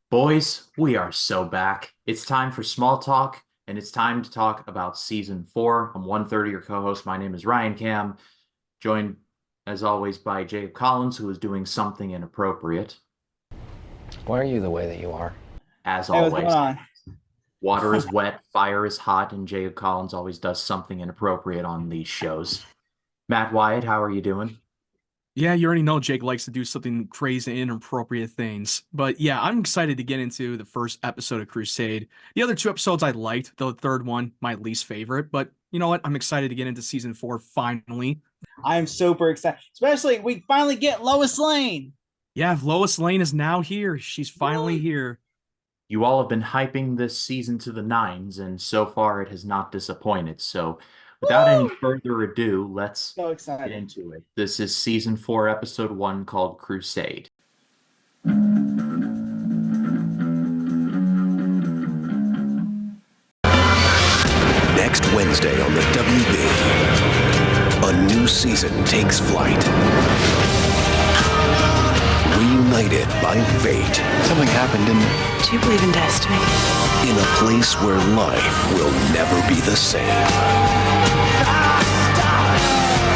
Boys, we are so back. It's time for small talk, and it's time to talk about season four. I'm 1/3 of your co-host. My name is Ryan Cam, joined as always by Jacob Collins, who is doing something inappropriate, Why are you the way that you are? as Hey, what's going always. on? Water is wet, fire is hot, and Jacob Collins always does something inappropriate on these shows. Matt Wyatt, how are you doing? Yeah, you already know Jake likes to do something crazy and inappropriate things. But yeah, I'm excited to get into the first episode of Crusade. The other two episodes I liked, the third one, my least favorite. But you know what? I'm excited to get into season four finally. I'm super excited. Especially we finally get Lois Lane. Yeah, Lois Lane is now here. She's finally Really? here. You all have been hyping this season to the nines, and so far it has not disappointed. So, without any Woo! further ado, let's So get excited. into it. This is season four, episode one, called Crusade. Next Wednesday on the WB, a new season takes flight. Reunited by fate Something happened, didn't it? Do you believe in destiny? in a place where life will never be the same.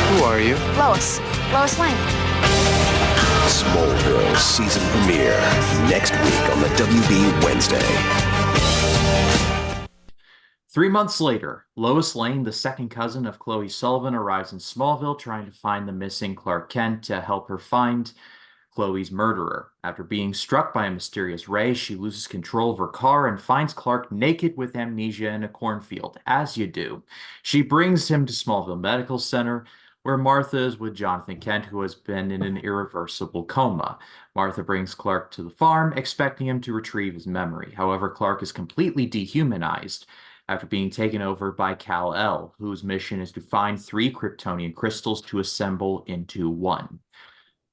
Who are you? Lois Lane. Smallville season premiere next week on the WB Wednesday. 3 months later, Lois Lane, the second cousin of Chloe Sullivan, arrives in Smallville trying to find the missing Clark Kent to help her find Chloe's murderer. After being struck by a mysterious ray, she loses control of her car and finds Clark naked with amnesia in a cornfield, as you do. She brings him to Smallville Medical Center, where Martha is with Jonathan Kent, who has been in an irreversible coma. Martha brings Clark to the farm, expecting him to retrieve his memory. However, Clark is completely dehumanized after being taken over by Kal-El, whose mission is to find 3 Kryptonian crystals to assemble into one.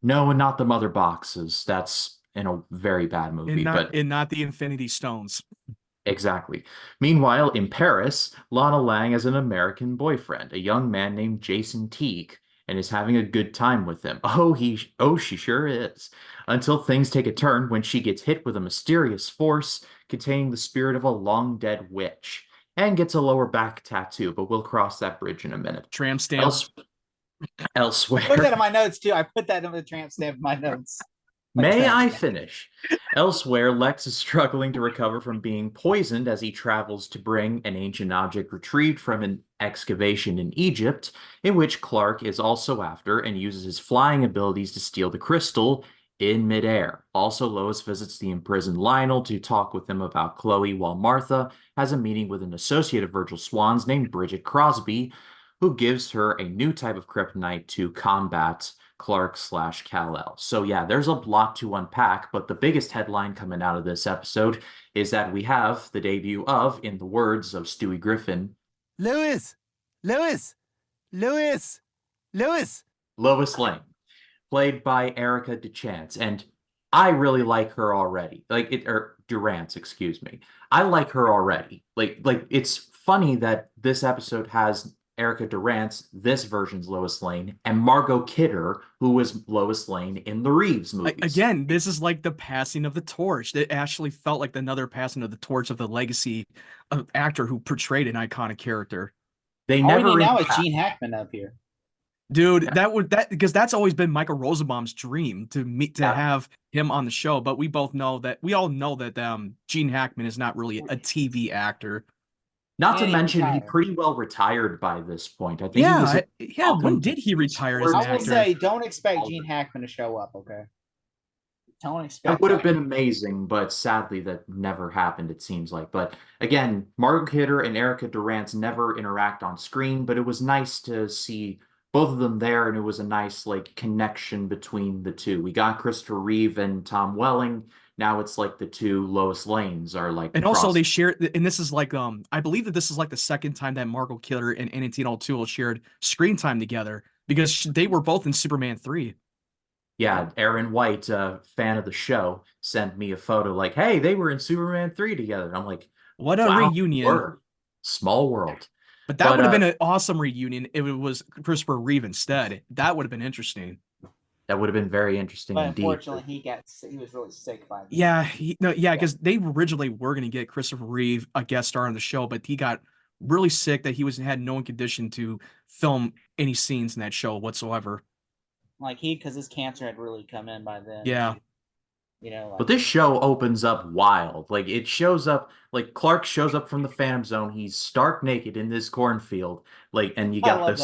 No, and not the mother boxes. That's in a very bad movie, And not but and not the Infinity Stones. exactly. Meanwhile, in Paris, Lana Lang has an American boyfriend, a young man named Jason Teague, and is having a good time with him. She sure is. Until things take a turn when she gets hit with a mysterious force containing the spirit of a long-dead witch and gets a lower back tattoo, but we'll cross that bridge in a minute. Tramp stamp. Else Put that Elsewhere, in my notes too. I put that in the tramp stamp in my notes. Like may tramp I stamp. finish? Elsewhere, Lex is struggling to recover from being poisoned as he travels to bring an ancient object retrieved from an excavation in Egypt, in which Clark is also after and uses his flying abilities to steal the crystal in midair. Also, Lois visits the imprisoned Lionel to talk with him about Chloe, while Martha has a meeting with an associate of Virgil Swan's named Bridget Crosby, who gives her a new type of kryptonite to combat Clark/Kal-El. So yeah, there's a lot to unpack, but the biggest headline coming out of this episode is that we have the debut of, in the words of Stewie Griffin, Lewis! Lewis! Lewis! Lewis! Lois Lane, played by Erica DeChance. And I really like her already. Or Durance, excuse me. I like her already. Like it's funny that this episode has Erica Durance, this version's Lois Lane, and Margot Kidder, who was Lois Lane in the Reeves movies. Again, this is like the passing of the torch. It actually felt like another passing of the torch of the legacy of actor who portrayed an iconic character. They All we never need now is impact- Gene Hackman up here. Dude, because that's always been Michael Rosenbaum's dream to meet Yeah. have him on the show. But we all know that Gene Hackman is not really a TV actor. Not to And he mention, he retired. pretty well retired by this point. I think he was Yeah. When did he retire as an I will actor? say, don't expect Gene Hackman to show up. Okay. Don't expect That would have been amazing, but sadly that never happened, it seems like. But again, Margot Kidder and Erica Durance never interact on screen, but it was nice to see both of them there, and it was a nice like connection between the two. We got Christopher Reeve and Tom Welling. Now it's like the two Lois Lanes are like And also cross- they shared, and this is like I believe that this is like the second time that Margot Kidder and Annatine O'Toole shared screen time together because they were both in Superman 3. Yeah, Aaron White, fan of the show, sent me a photo like, hey, they were in Superman 3 together. And I'm like, What a wow, reunion. word. Small world. But that would have But, been an awesome reunion if it was Christopher Reeve instead. That would have been interesting. That would have been very interesting But indeed. unfortunately, he was really sick by then. Yeah, because they originally were going to get Christopher Reeve a guest star on the show, but he got really sick that he had no condition to film any scenes in that show whatsoever. Like because his cancer had really come in by then. Yeah. You know, But this show opens up wild. Like it shows up, like Clark shows up from the Phantom Zone. He's stark naked in this cornfield. Like, and you I got love the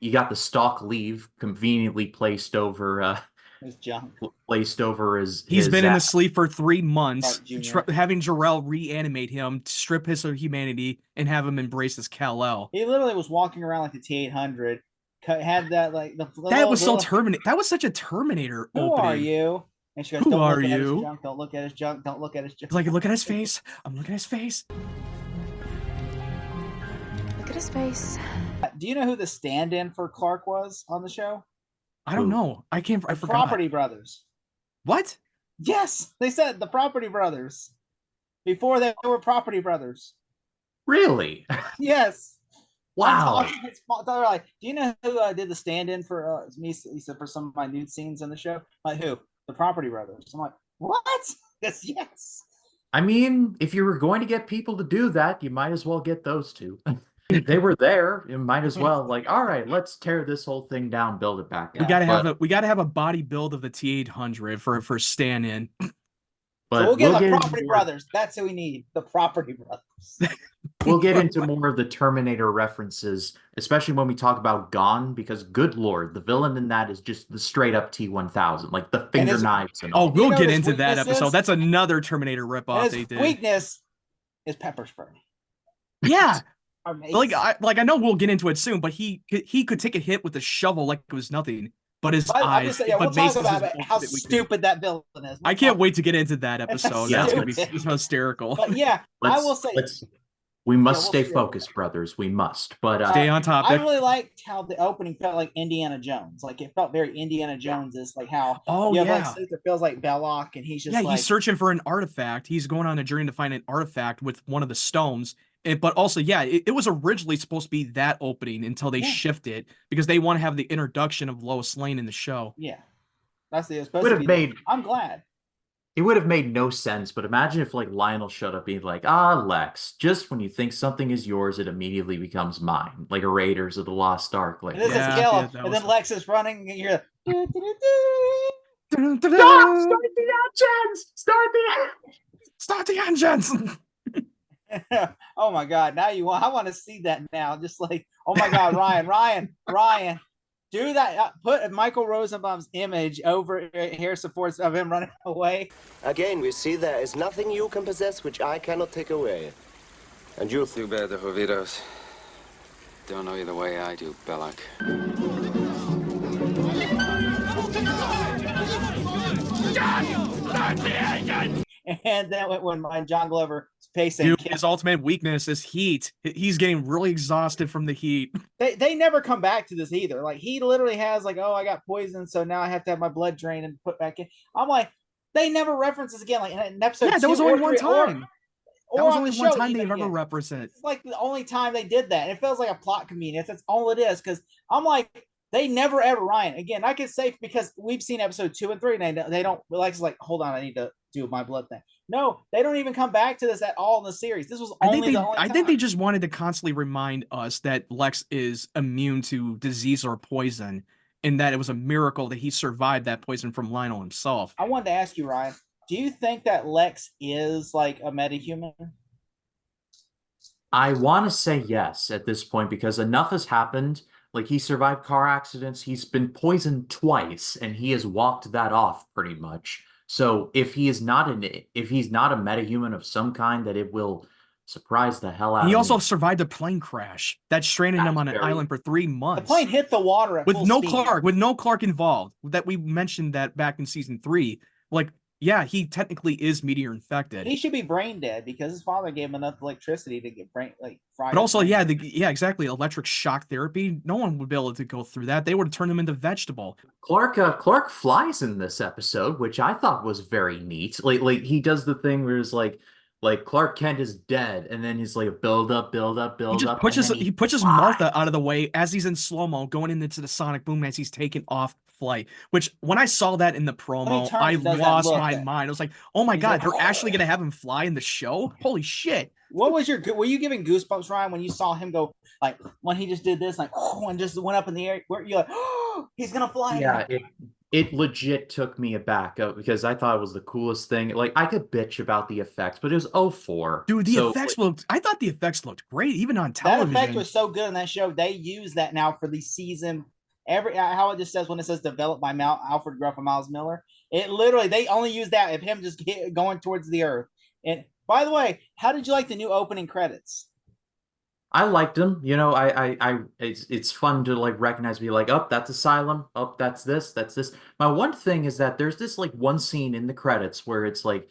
that. stalk leave conveniently placed over his junk. He's been in the ass. sleep for 3 months, Clark Jr. having Jor-El reanimate him, strip his humanity, and have him embrace his Kal-El. He literally was walking around like the T-800. Had that like that was so Terminator. That was such a Terminator Who opening. are you? And she goes, Who "Don't are look at you? his junk. Don't look at his junk. Don't look at his junk." Like, look at his face. I'm looking at his face. Look at his face. Do you know who the stand-in for Clark was on the show? I don't know. I forgot. Property Brothers. What? Yes, they said the Property Brothers. Before they were Property Brothers. Really? Yes. Wow. They're like, do you know who did the stand-in for me for some of my nude scenes in the show? Like who? The Property Brothers. I'm like, what? Yes. I mean, if you were going to get people to do that, you might as well get those two. They were there. You might as well, like, all right, let's tear this whole thing down, build it back We up. gotta have a body build of the T-800 for stand-in. But so we'll get the Property Brothers. That's who we need. The Property Brothers. We'll get into more of the Terminator references, especially when we talk about Gone, because good lord, the villain in that is just the straight up T-1000, like the finger knives and all. Oh, we'll get into that episode. That's another Terminator ripoff they did. Weakness is pepper spray. Yeah. Amazing. I know we'll get into it soon, but he could take a hit with a shovel like it was nothing. But his eyes. We'll talk about how stupid that villain is. I can't wait to get into that episode. That's gonna be hysterical. But yeah, I will say. We must stay focused, brothers. We must. But stay on topic. I really liked how the opening felt like Indiana Jones. Like it felt very Indiana Jones-ish. Like how it feels like Belloc, and he's just he's searching for an artifact. He's going on a journey to find an artifact with one of the stones. But also, it was originally supposed to be that opening until they shift it because they want to have the introduction of Lois Lane in the show. Yeah, that's the supposed to be. I'm glad. It would have made no sense, but imagine if like Lionel showed up being like, Lex, just when you think something is yours, it immediately becomes mine. Like a Raiders of the Lost Ark. Like, and this is kill him. And then Lex is running, and you're like, start the engines! Start the engines! Oh my God! Now I want to see that now. Just like, oh my God, Ryan, do that. Put Michael Rosenbaum's image over Harrison Ford's of him running away. Again, we see there is nothing you can possess which I cannot take away. And you too bad the Jovitos don't know you the way I do, Belloc. And then when John Glover pacing, dude, his ultimate weakness is heat. He's getting really exhausted from the heat. They never come back to this either. Like he literally has like, oh, I got poisoned, so now I have to have my blood drained and put back in. I'm like, they never reference this again. Like in an episode, that was only one time. That was only one time they've ever represented. It's like the only time they did that. It feels like a plot convenience. That's all it is. Because I'm like, they never ever Ryan. Again, I can say because we've seen episode 2 and 3, and they don't. Lex is like, hold on, I need to do my blood thing. No, they don't even come back to this at all in the series. This was only the only time. I think they just wanted to constantly remind us that Lex is immune to disease or poison, and that it was a miracle that he survived that poison from Lionel himself. I wanted to ask you, Ryan, do you think that Lex is like a metahuman? I want to say yes at this point because enough has happened. Like he survived car accidents, he's been poisoned twice, and he has walked that off pretty much. So if he's not a metahuman of some kind, that it will surprise the hell out of me. He also survived a plane crash that stranded him on an island for 3 months. The plane hit the water at with full no speed. Clark involved. That we mentioned that back in season 3. Like, yeah, he technically is meteor infected. He should be brain dead because his father gave him enough electricity to get fried. But also, exactly, electric shock therapy. No one would be able to go through that. They would have turned him into vegetable. Clark flies in this episode, which I thought was very neat. Like he does the thing where it's like Clark Kent is dead, and then he's like build up. He pushes Martha out of the way as he's in slow-mo going into the sonic boom as he's taking off flight. Which when I saw that in the promo, turns I and does that lost look my that- mind. I was like, oh my He's God, like, they're actually gonna have him fly in the show? Holy shit. What was were you giving goosebumps, Ryan, when you saw him go, like, when he just did this, like, and just went up in the air? Where you're like, oh, he's gonna fly. Yeah, it legit took me aback because I thought it was the coolest thing. Like I could bitch about the effects, but it was '04. Dude, the So effects like, looked, I thought the effects looked great, even on That effect television. was so good in that show. They use that now for the season. How it just says when it says developed by Alfred Gruff and Miles Miller. It literally, they only use that of him just going towards the earth. And by the way, how did you like the new opening credits? I liked them. It's fun to like recognize, be like, oh, that's Asylum. Oh, that's this. That's this. My one thing is that there's this like one scene in the credits where it's like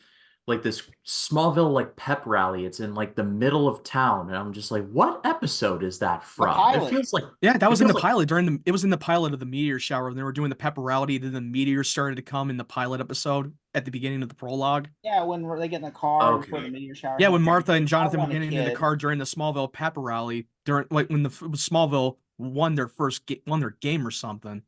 this Smallville like pep rally. It's in like the middle of town, and I'm just like, what episode is that from? It pilot. feels like Yeah, that was in the like, pilot it was in the pilot of the meteor shower when they were doing the pepperality. Then the meteor started to come in the pilot episode at the beginning of the prologue. Yeah, when they get in the car Okay. before the meteor shower. Yeah, when Martha and Jonathan were want a getting into the kid. car during the Smallville pepperality, during like when the Smallville won their won their game or something.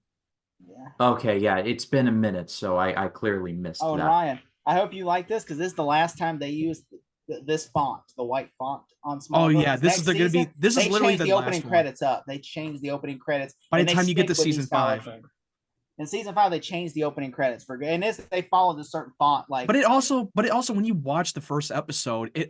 Yeah. Okay, yeah, it's been a minute, so I clearly missed Oh, and that. Ryan, I hope you like this because this is the last time they used this font, the white font on Smallville. Oh yeah, this is going to be. This is literally the opening last credits up. They changed the opening credits. By the time you get to season 5. In season 5, they changed the opening credits for good, and they followed a certain font. Like, but it also, when you watch the first episode, it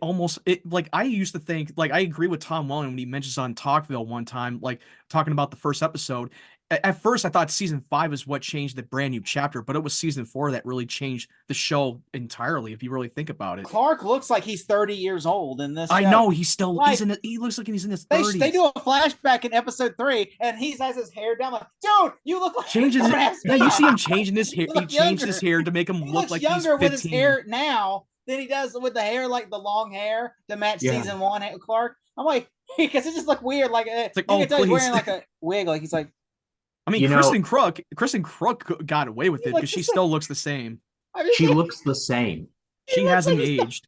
like I used to think, like I agree with Tom Welling when he mentions on Talkville one time, like talking about the first episode. At first, I thought season 5 is what changed the brand new chapter, but it was season 4 that really changed the show entirely. If you really think about it, Clark looks like he's 30 years old in this. I know he's still like, he looks like he's in his 30s. They do a flashback in episode 3, and he has his hair down. Like, dude, you look like changes. Yeah, you see him changing his hair. He changed his hair to make him look like younger he's 15. with his hair now than he does with the hair, like the long hair to match season 1 Clark. I'm like, because it just look weird. Like, it's like, you can tell he's wearing like a wig. Like he's like. I mean, Kristen Crook got away with it because she still looks the same. She looks the same. She hasn't aged.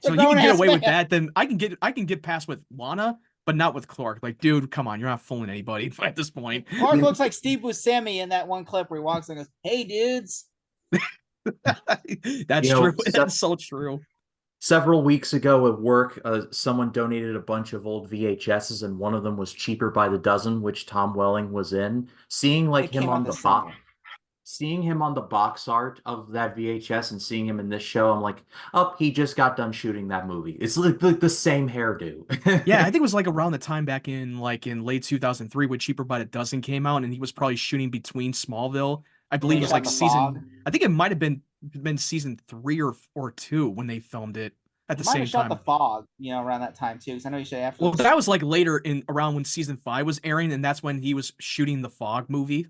So you can get away with that. Then I can get past with Lana, but not with Clark. Like, dude, come on, you're not fooling anybody at this point. Clark looks like Steve Buscemi in that one clip where he walks and goes, "Hey, dudes." That's true. That's so true. Several weeks ago at work, someone donated a bunch of old VHSs, and one of them was Cheaper by the Dozen, which Tom Welling was in. Seeing him on the box art of that VHS and seeing him in this show, I'm like, oh, he just got done shooting that movie. It's like the same hairdo. Yeah, I think it was like around the time back in late 2003 when Cheaper by the Dozen came out, and he was probably shooting between Smallville. I believe it was like season. I think it might have been season 3 or 2 when they filmed it at the same time. The Fog, around that time too, because I know you said after. Well, that was like later around when season 5 was airing, and that's when he was shooting the Fog movie.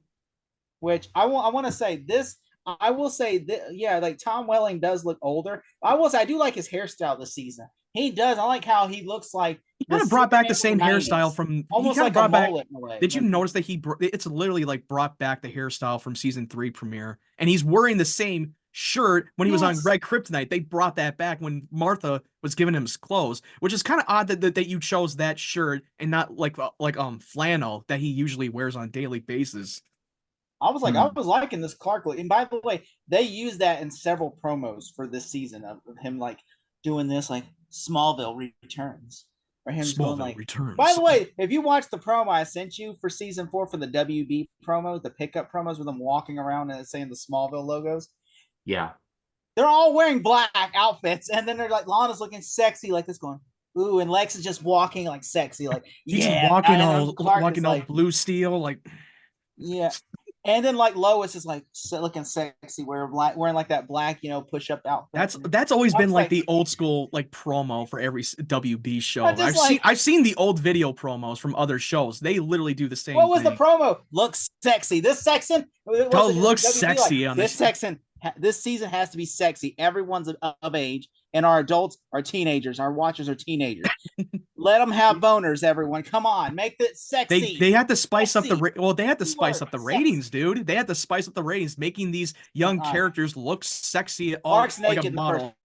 Which I want to say this. I will say that, yeah, like Tom Welling does look older. I will say I do like his hairstyle this season. He does. I like how he looks like he kind of brought back the same hairstyle from almost like a mullet in a way. Did you notice that it's literally like brought back the hairstyle from season 3 premiere, and he's wearing the same shirt when he was on Red Kryptonite. They brought that back when Martha was giving him his clothes, which is kind of odd that you chose that shirt and not like flannel that he usually wears on a daily basis. I was like, I was liking this Clark look. And by the way, they used that in several promos for this season of him like doing this, like Smallville returns. Or him going like returns. By the way, if you watch the promo I sent you for season 4 for the WB promos, the pickup promos with them walking around and saying the Smallville logos. Yeah. They're all wearing black outfits, and then they're like, Lana's looking sexy like this, going, ooh, and Lex is just walking like sexy, like he's walking all blue steel, like yeah. And then like Lois is like looking sexy, wearing like that black, push up outfit. That's always been like the old school like promo for every WB show. I've seen the old video promos from other shows. They literally do the same. What was the promo? Looks sexy. This section looks sexy on this section. This season has to be sexy. Everyone's of age, and our adults are teenagers. Our watchers are teenagers. Let them have boners. Everyone, come on, make it sexy. They had to spice up they had to spice up the ratings, dude. They had to spice up the ratings, making these young characters look sexy. Mark's like naked a model.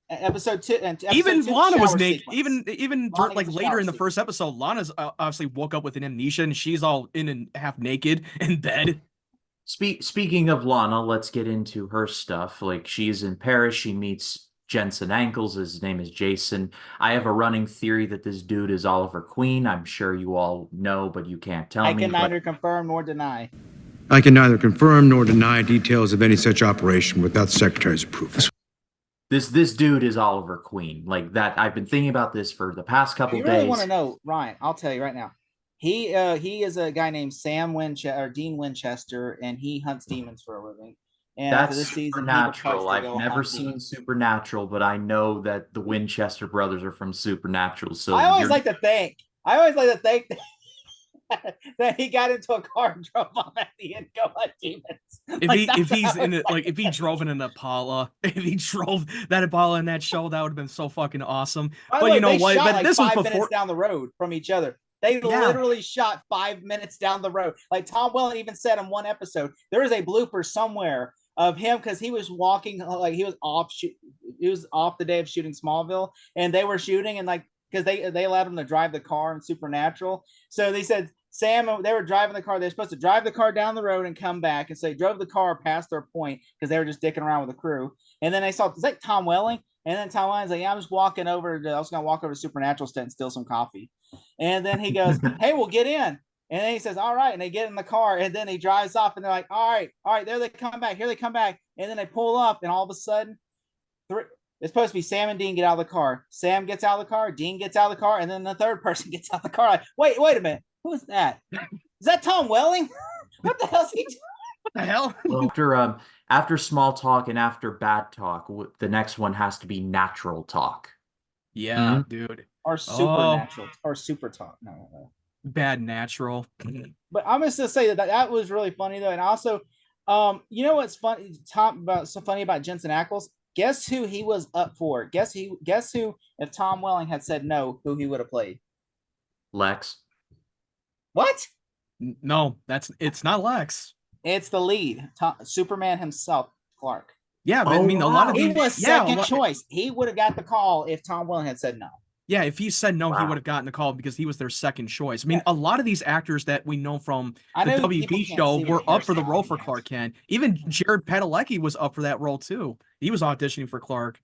Episode 2 and even Lana was naked. Sequence. Even like later in the first episode, Lana's obviously woke up with an amnesia and she's all in and half naked in bed. Speaking of Lana, let's get into her stuff. Like she's in Paris, she meets Jensen Ankles. His name is Jason. I have a running theory that this dude is Oliver Queen. I'm sure you all know, but you can't tell I me. can neither confirm nor deny. I can neither confirm nor deny details of any such operation without the Secretary's approval. This dude is Oliver Queen. Like that, I've been thinking about this for the past couple If you really days. want to know, Ryan, I'll tell you right now. He is a guy named Sam Winchester or Dean Winchester, and he hunts demons for a living. And after That's this season, he Supernatural. proposed to I've go never hunt seen demons. Supernatural, but I know that the Winchester brothers are from Supernatural. So I always like to think that he got into a car and drove off at the end, go hunt demons. If he drove in an Impala, if he drove that Impala in that show, that would have been so fucking awesome. By the But way, you know they what? shot But like this was 5 before. minutes down the road from each other. They literally shot 5 minutes down the road. Like Tom Welling even said in one episode, there is a blooper somewhere of him because he was walking, like he was off the day of shooting Smallville, and they were shooting, and like because they allowed him to drive the car in Supernatural. So they said they were driving the car. They're supposed to drive the car down the road and come back, and so they drove the car past their point because they were just dicking around with the crew. And then they saw, is that Tom Welling? And then Tom Welling's like, yeah, I'm just walking over. I was gonna walk over to Supernatural and steal some coffee. And then he goes, hey, we'll get in. And then he says, all right. And they get in the car, and then he drives off, and they're like, all right, there they come back. Here they come back. And then they pull up, and all of a sudden, it's supposed to be Sam and Dean get out of the car. Sam gets out of the car, Dean gets out of the car, and then the third person gets out of the car. Like, wait a minute. Who is that? Is that Tom Welling? What the hell's he doing? What the hell? Well, after small talk and after bad talk, the next one has to be natural talk. Yeah, dude. Or supernatural or super talk. No. Bad natural. But I'm just gonna say that was really funny though, and also, you know what's funny? Funny about Jensen Ackles. Guess who he was up for? Guess who? If Tom Welling had said no, who he would have played? Lex. What? No, it's not Lex. It's the lead, Superman himself, Clark. Yeah, but I mean, a lot of he was second choice. He would have got the call if Tom Welling had said no. Yeah, if he said no, he would have gotten the call because he was their second choice. I mean, a lot of these actors that we know from the WB show were up for the role for Clark Kent. Even Jared Padalecki was up for that role too. He was auditioning for Clark.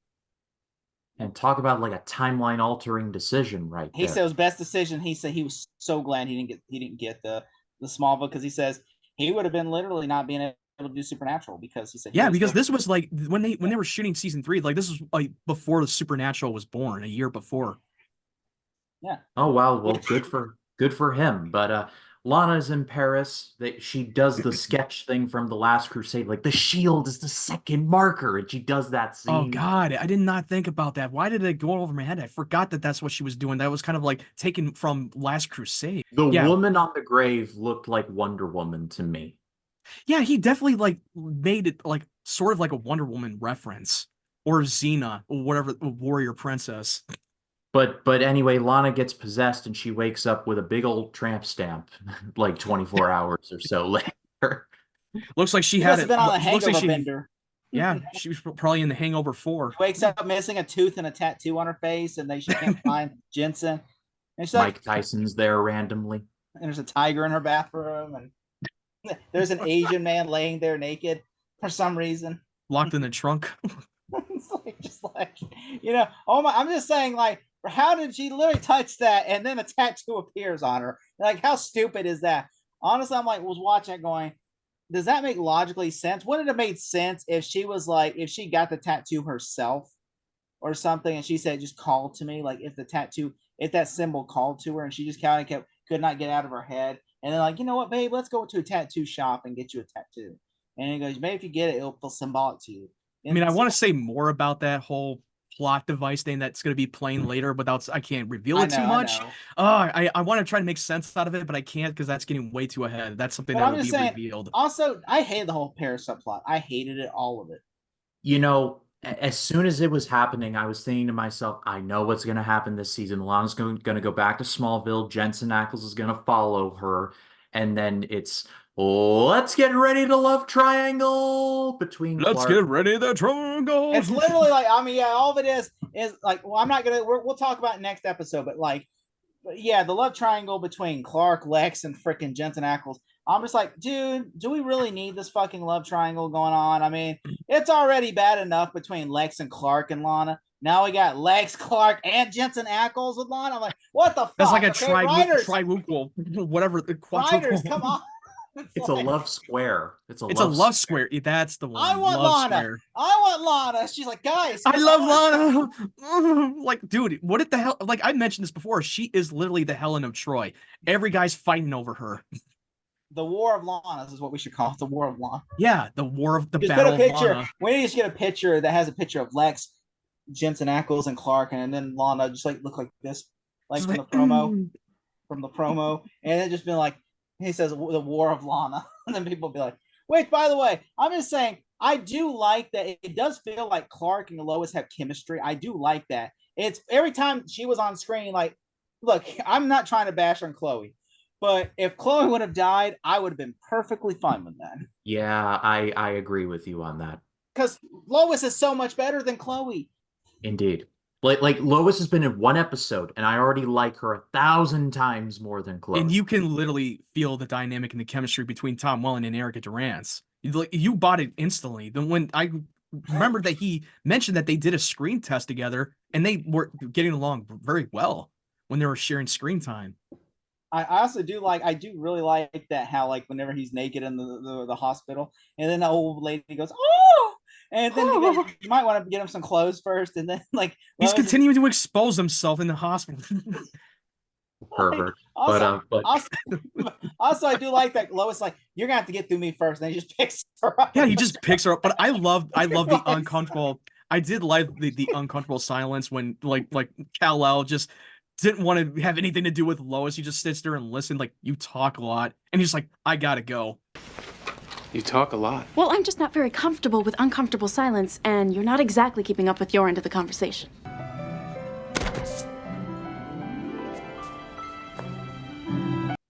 And talk about like a timeline altering decision, right? He said it was best decision. He said he was so glad he didn't get the Smallville because he says he would have been literally not being able to do Supernatural because he said because this was like when they were shooting season 3, like this was like before the Supernatural was born, a year before. Yeah. Oh wow, well good for him. But Lana's in Paris. She does the sketch thing from The Last Crusade. Like the shield is the second marker, and she does that scene. Oh God, I did not think about that. Why did it go over my head? I forgot that that's what she was doing. That was kind of like taken from Last Crusade. The woman on the grave looked like Wonder Woman to me. Yeah, he definitely like made it like sort of like a Wonder Woman reference or Xena or whatever, warrior princess. But anyway, Lana gets possessed and she wakes up with a big old tramp stamp like 24 hours or so later. Looks like she had it. Been on a hangover bender. Yeah, she was probably in the Hangover 4. She wakes up missing a tooth and a tattoo on her face, and she can't find Jensen. And she's Mike Tyson's there randomly. And there's a tiger in her bathroom, and there's an Asian man laying there naked for some reason. Locked in the trunk. It's like, I'm just saying, like, how did she literally touch that and then a tattoo appears on her? Like, how stupid is that? Honestly, was watching it going, does that make logically sense? Wouldn't it have made sense if she was like, if she got the tattoo herself or something and she said, just call to me? Like, if that symbol called to her and she just kind of could not get out of her head. And then, like, you know what, babe, let's go to a tattoo shop and get you a tattoo. And he goes, maybe if you get it, it'll feel symbolic to you. And I want to say more about that whole plot device thing that's going to be playing later, but I can't reveal it too much. I want to try to make sense out of it, but I can't because that's getting way too ahead. That's something that will be revealed. Also, I hated the whole Paris subplot. I hated it, all of it. As soon as it was happening, I was thinking to myself, I know what's going to happen this season. Lana's going to go back to Smallville. Jensen Ackles is going to follow her. And then it's, let's get ready to love triangle between Let's get ready to triangle. It's literally like, all of it is like, well, I'm not going to, we'll talk about it next episode, but like, the love triangle between Clark, Lex, and freaking Jensen Ackles. I'm just like, dude, do we really need this fucking love triangle going on? I mean, it's already bad enough between Lex and Clark and Lana. Now we got Lex, Clark, and Jensen Ackles with Lana. I'm like, what the fuck? That's like a okay, writers, whatever the writers, quadruple. come on. It's a love square. It's a love square. That's the one. I want love Lana. Square. I want Lana. She's like, guys, I love on. Lana. Like, dude, what the hell? Like, I mentioned this before. She is literally the Helen of Troy. Every guy's fighting over her. The War of Lana is what we should call it. The War of Lana. Yeah, the War of the just Battle get a picture. of Lana. We need to just get a picture that has a picture of Lex, Jensen Ackles, and Clark, and then Lana just like look like this, like from the promo, and it just been like he says the War of Lana, and then people be like, wait, by the way, I'm just saying I do like that it does feel like Clark and Lois have chemistry. I do like that. It's every time she was on screen, like, look, I'm not trying to bash on Chloe, but if Chloe would have died, I would have been perfectly fine with that. Yeah, I agree with you on that. Because Lois is so much better than Chloe. Indeed. Like Lois has been in one episode, and I already like her 1,000 times more than Chloe. And you can literally feel the dynamic and the chemistry between Tom Welling and Erica Durance. You bought it instantly. Then when I remember that he mentioned that they did a screen test together, and they were getting along very well when they were sharing screen time. I also do really like that how like whenever he's naked in the hospital, and then the old lady goes, oh, and then you might want to get him some clothes first, and then like he's continuing to expose himself in the hospital. Pervert. Also, also, I do like that Lois like, you're gonna have to get through me first, and he just picks her up. Yeah, he just picks her up. But I love the uncomfortable. I did like the uncomfortable silence when like Kal-El just didn't want to have anything to do with Lois. He just sits there and listens. Like, you talk a lot, and he's like, I gotta go. You talk a lot. Well, I'm just not very comfortable with uncomfortable silence, and you're not exactly keeping up with your end of the conversation.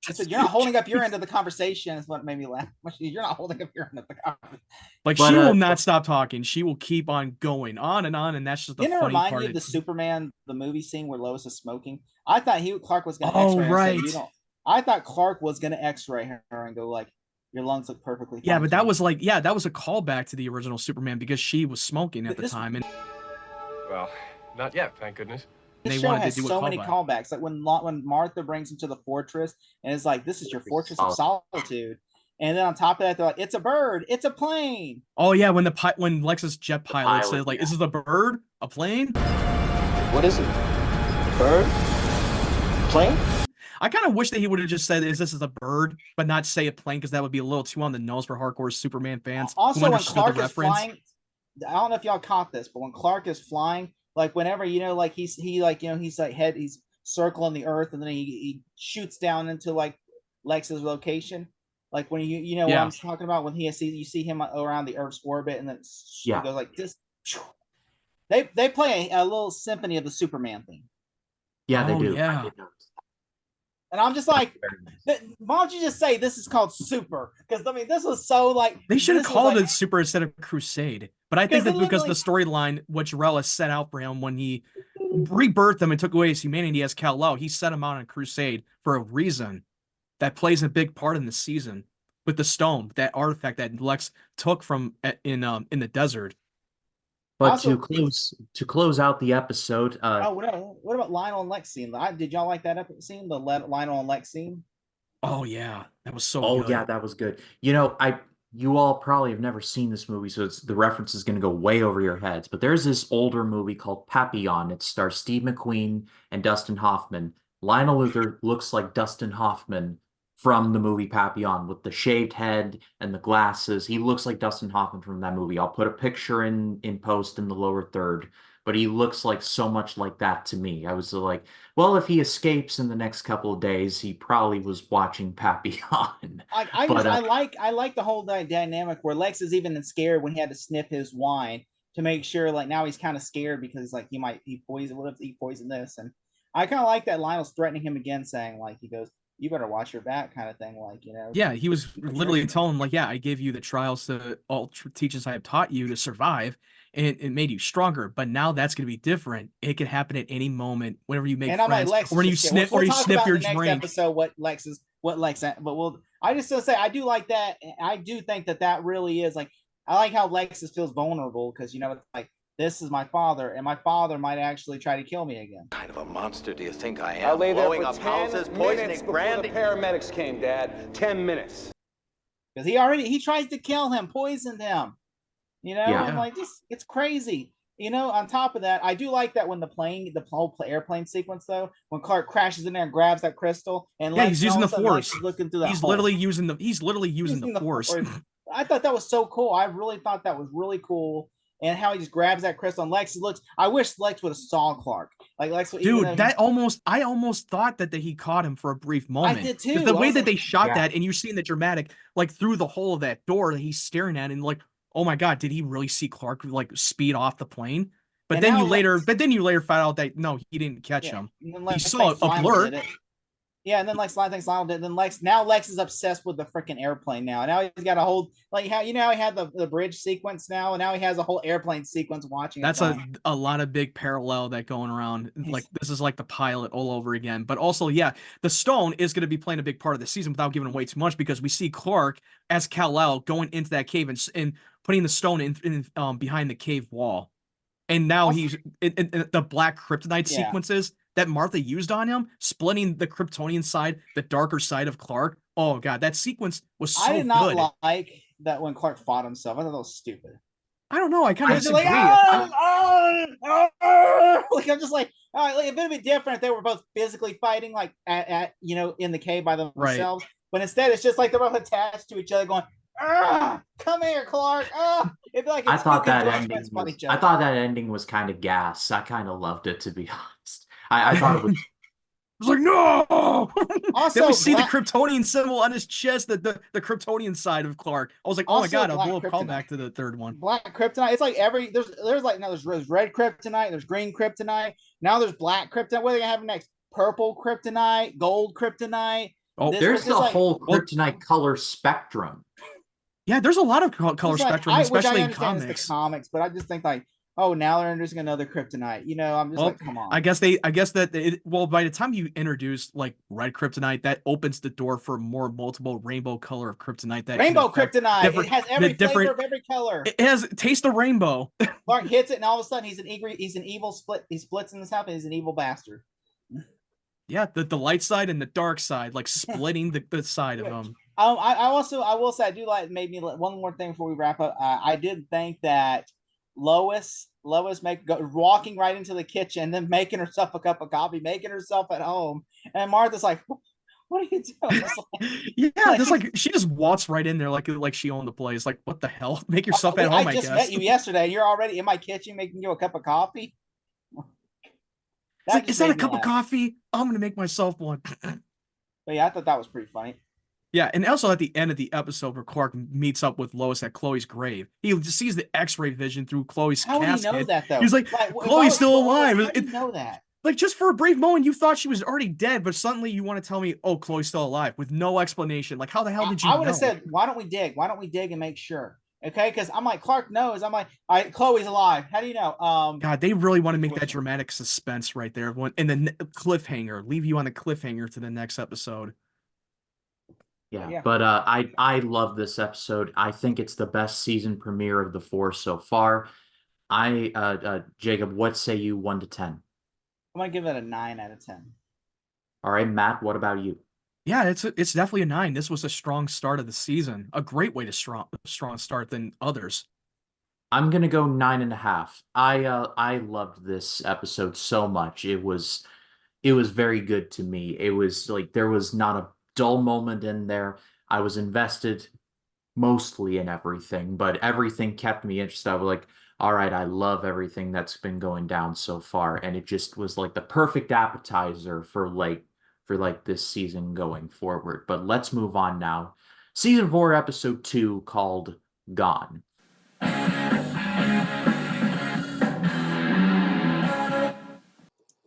So you're not holding up your end of the conversation is what made me laugh. You're not holding up your end of the conversation. Like, she will not stop talking. She will keep on going on, and that's just the funny part. Didn't it remind you of the Superman, the movie scene where Lois is smoking? I thought Clark was going to X-ray her. Right. Say, I thought Clark was going to X-ray her and go like, your lungs look perfectly fine. Yeah, but that was like, that was a callback to the original Superman because she was smoking at the time. And well, not yet, thank goodness. This show has so many callbacks. Like when Martha brings him to the fortress and it's like, this is your fortress of solitude. And then on top of that, they're like, it's a bird, it's a plane. Oh yeah, when Lex's jet pilot said like, is this a bird? A plane? What is it? A bird? A plane? I kind of wish that he would have just said, is this a bird, but not say a plane, because that would be a little too on the nose for hardcore Superman fans. Also, when Clark is flying, I don't know if y'all caught this, but when Clark is flying, like whenever, like he's circling the earth, and then he shoots down into like Lex's location. Like when what I'm talking about, when you see him around the Earth's orbit, and then he goes like this. They play a little symphony of the Superman theme. Yeah, they do. Yeah. And I'm just like, why don't you just say this is called Super? Because I mean, this was so like they should have called it Super instead of Crusade. But I think that because the storyline, what Jarrell has set out for him when he rebirthed him and took away his humanity as Kal-El, he set him out on Crusade for a reason that plays a big part in the season with the stone, that artifact that Lex took from in the desert. But also, to close out the episode, what about Lionel and Lex scene? Did y'all like that scene, the Lionel and Lex scene? Oh yeah, that was so good. Oh yeah, that was good. You all probably have never seen this movie, so the reference is going to go way over your heads. But there's this older movie called Papillon. It stars Steve McQueen and Dustin Hoffman. Lionel Luthor looks like Dustin Hoffman from the movie Papillon with the shaved head and the glasses. He looks like Dustin Hoffman from that movie. I'll put a picture in post in the lower third, but he looks like so much like that to me. I was like, well, if he escapes in the next couple of days, he probably was watching Papillon. I like the whole dynamic where Lex is even scared when he had to sniff his wine to make sure, like, now he's kind of scared because like what if he poisoned this? And I kind of like that Lionel's threatening him again, saying like, he goes, you better watch your back, kind of thing, like, Yeah, he was literally telling him like, yeah, I gave you the trials to all teachers I have taught you to survive, and it made you stronger. But now that's going to be different. It could happen at any moment whenever you make friends, like, or when you sniff your drink. Episode, what Lex is what Lex, but I just say I do like that. I do think that really is like, I like how Lex feels vulnerable because it's like, this is my father, and my father might actually try to kill me again. What kind of a monster do you think I am? I lay there Blowing for up 10 houses, minutes poisoning before brandy. the paramedics came, Dad. 10 minutes. Because he tries to kill him, poisoned him. I'm like, it's crazy. On top of that, I do like that when the whole airplane sequence though, when Clark crashes in there and grabs that crystal, and Lex, he's using the Lex force. is looking through that He's hole. literally using the force. I thought that was so cool. I really thought that was really cool. And how he just grabs that crystal and Lex looks. I wish Lex would have saw Clark. Like Lex, dude, I almost thought that he caught him for a brief moment. I did too. The way that they shot that, and you're seeing the dramatic, like through the hole of that door that he's staring at, and like, oh my god, did he really see Clark like speed off the plane? But then you later find out that no, he didn't catch him. He saw a blur. Yeah, and then Lex thinks Lionel did. And then Lex is obsessed with the freaking airplane now. And now he's got a whole how he had the bridge sequence now, and now he has a whole airplane sequence watching. That's a lot of big parallel that going around. Like this is like the pilot all over again. But also, yeah, the stone is going to be playing a big part of the season without giving away too much, because we see Clark as Kal-El going into that cave and putting the stone in behind the cave wall. And now he's in the black kryptonite sequences that Martha used on him, splitting the Kryptonian side, the darker side of Clark. Oh god, that sequence was so good. I did not like that when Clark fought himself. I thought that was stupid. I don't know. I kind of disagree. Like I'm just like, all right, like, a bit different if they were both physically fighting, like at in the cave by themselves. Right. But instead, it's just like they're both attached to each other, going, come here, Clark. It'd be like I thought that ending was kind of gas. I kind of loved it, to be honest. I thought it was. I was like, no. Also, then we see the Kryptonian symbol on his chest, the Kryptonian side of Clark. I was like, oh my god, I'll blow a call back to the third one. Black kryptonite. It's like there's like now there's red kryptonite, there's green kryptonite. Now there's black kryptonite. What are they gonna have next? Purple kryptonite, gold kryptonite. Oh, there's the whole kryptonite color spectrum. Yeah, there's a lot of color spectrum, especially in comics. The comics, but I just think like, oh, now they're introducing another kryptonite. I'm just like, come on. I guess that by the time you introduce like red kryptonite, that opens the door for more multiple rainbow color of kryptonite. That rainbow kryptonite. It has every flavor of every color. It has taste of rainbow. Clark hits it, and all of a sudden he's an evil split. He splits in this half, and he's an evil bastard. Yeah, the light side and the dark side, like splitting the side of them. I will say I do like maybe one more thing before we wrap up. I did think that Lois walking right into the kitchen, then making herself a cup of coffee, making herself at home, and Martha's like, "What are you doing?" Just like she just walks right in there like she owned the place. Like, what the hell? Make yourself at home. I guess. Met you yesterday. You're already in my kitchen making you a cup of coffee. Is that a cup of coffee? I'm gonna make myself one. But yeah, I thought that was pretty funny. Yeah, and also at the end of the episode where Clark meets up with Lois at Chloe's grave, he just sees the X-ray vision through Chloe's casket. How do you know that, though? He's like, Chloe's still alive. How do you know that? Like, just for a brief moment, you thought she was already dead, but suddenly you want to tell me, oh, Chloe's still alive, with no explanation. Like, how the hell did you know? I would have said, why don't we dig? Why don't we dig and make sure? Okay, because I'm like, Clark knows. I'm like, all right, Chloe's alive. How do you know? God, they really want to make that dramatic suspense right there. And the cliffhanger, leave you on the cliffhanger to the next episode. Yeah, but I love this episode. I think it's the best season premiere of the 4 so far. Jacob, what say you 1 to 10? I'm gonna give it a 9 out of 10. All right, Matt, what about you? Yeah, it's definitely a 9. This was a strong start of the season. A great way to strong start than others. I'm gonna go 9.5. I loved this episode so much. It was very good to me. It was like there was not a dull moment in there. I was invested mostly in everything, but everything kept me interested. I was like, all right, I love everything that's been going down so far, and it just was like the perfect appetizer for this season going forward. But let's move on now. Season 4, episode 2, called Gone.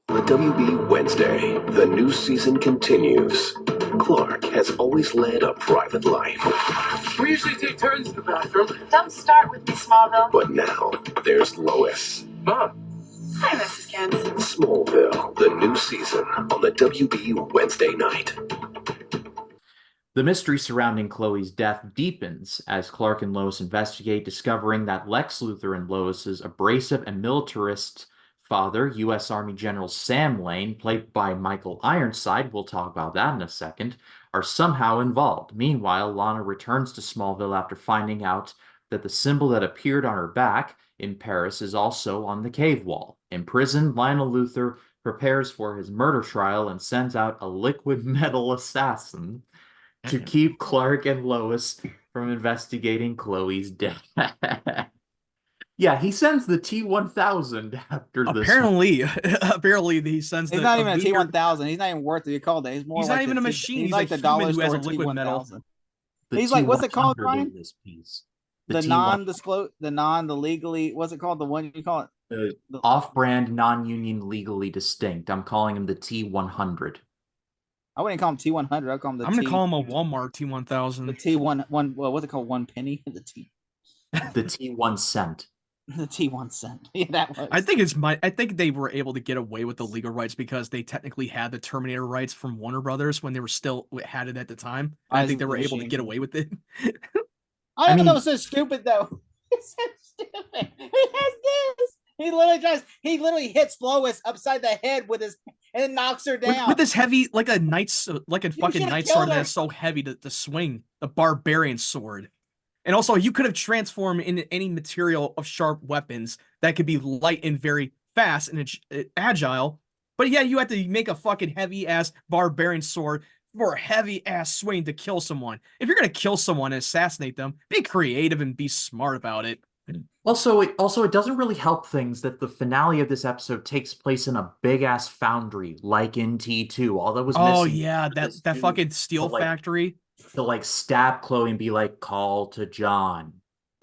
The WB Wednesday, the new season continues. Clark has always led a private life. We usually take turns in the bathroom. Don't start with me, Smallville. But now, there's Lois. Mom. Hi, Mrs. Kent. Smallville, the new season on the WB Wednesday night. The mystery surrounding Chloe's death deepens as Clark and Lois investigate, discovering that Lex Luthor and Lois's abrasive and militarist father, U.S. Army General Sam Lane, played by Michael Ironside, we'll talk about that in a second, are somehow involved. Meanwhile, Lana returns to Smallville after finding out that the symbol that appeared on her back in Paris is also on the cave wall. Imprisoned, Lionel Luthor prepares for his murder trial and sends out a liquid metal assassin to keep Clark and Lois from investigating Chloe's death. Yeah, he sends the T-1000 after this. Apparently, he sends He's the. not even a T-1000. He's not even worth to be called that. He's more. He's like not even a machine. He's like a the dollar human who has a store liquid metal. T-1000. He's like, what's it called, Ryan? This piece. The non-disclosed, the legally. What's it called? The one you call it? The off-brand, non-union, legally distinct. I'm calling him the T-100. I wouldn't call him T-100. I'd call him the. I'm gonna call him a Walmart T-1000. The T-1. Well, what's it called? 1 penny. The T. The T-1 cent. The T-1 cent. Yeah, that was. I think they were able to get away with the legal rights because they technically had the Terminator rights from Warner Brothers when they were still had it at the time. I think they were able to get away with it. I don't know. It's so stupid though. It's so stupid. He has this. He literally hits Lois upside the head with his and knocks her down with this heavy, like a fucking knight sword that is so heavy to swing, the barbarian sword. And also, you could have transformed into any material of sharp weapons that could be light and very fast and agile. But yeah, you have to make a fucking heavy ass barbarian sword for a heavy ass swing to kill someone. If you're gonna kill someone and assassinate them, be creative and be smart about it. Also, it doesn't really help things that the finale of this episode takes place in a big ass foundry like in T2. All that was missing. Oh yeah, that fucking steel factory. To stab Chloe and be like, call John.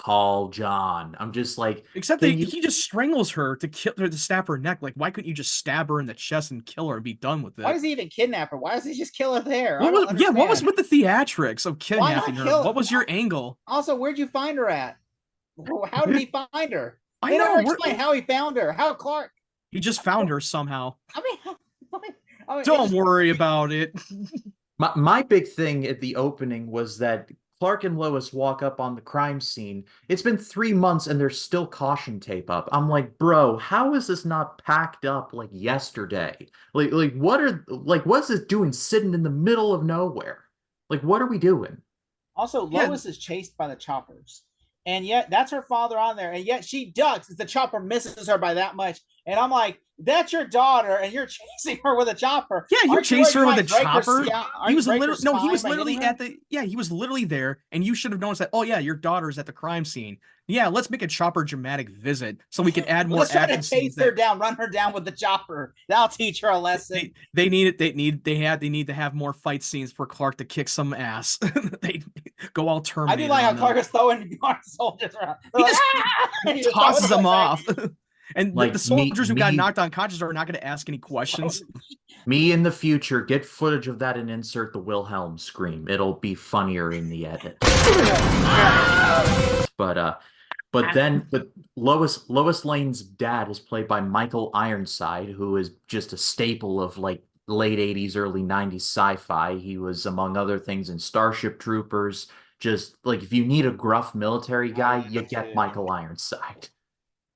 I'm just like, except that he just strangles her to stab her neck. Like, why couldn't you just stab her in the chest and kill her and be done with it? Why does he even kidnap her? Why does he just kill her there? What was with the theatrics of kidnapping her? What was your angle? Also, where'd you find her at? How did he find her? I know. Never explain how he found her. How Clark? He just found her somehow. I mean don't worry about it. My big thing at the opening was that Clark and Lois walk up on the crime scene. It's been 3 months and there's still caution tape up. I'm like, bro, how is this not packed up like yesterday? What's this doing sitting in the middle of nowhere? Like, what are we doing? Also, Lois is chased by the choppers. And yet, that's her father on there. And yet, she ducks as the chopper misses her by that much. And I'm like, that's your daughter, and you're chasing her with a chopper. Yeah, you chased her with a chopper. He was literally he was literally there, and you should have noticed that. Oh yeah, your daughter's at the crime scene. Yeah, let's make a chopper dramatic visit so we can add more action scenes. Run her down with the chopper. That'll teach her a lesson. They need to have more fight scenes for Clark to kick some ass. They go all Terminator. I do like how Clark is throwing soldiers around. He tosses them off. And the soldiers who got knocked unconscious are not going to ask any questions. Me in the future, get footage of that and insert the Wilhelm scream. It'll be funnier in the edit. But Lois Lane's dad is played by Michael Ironside, who is just a staple of late 80s, early 90s sci-fi. He was, among other things, in Starship Troopers. Just if you need a gruff military guy, you get Michael Ironside.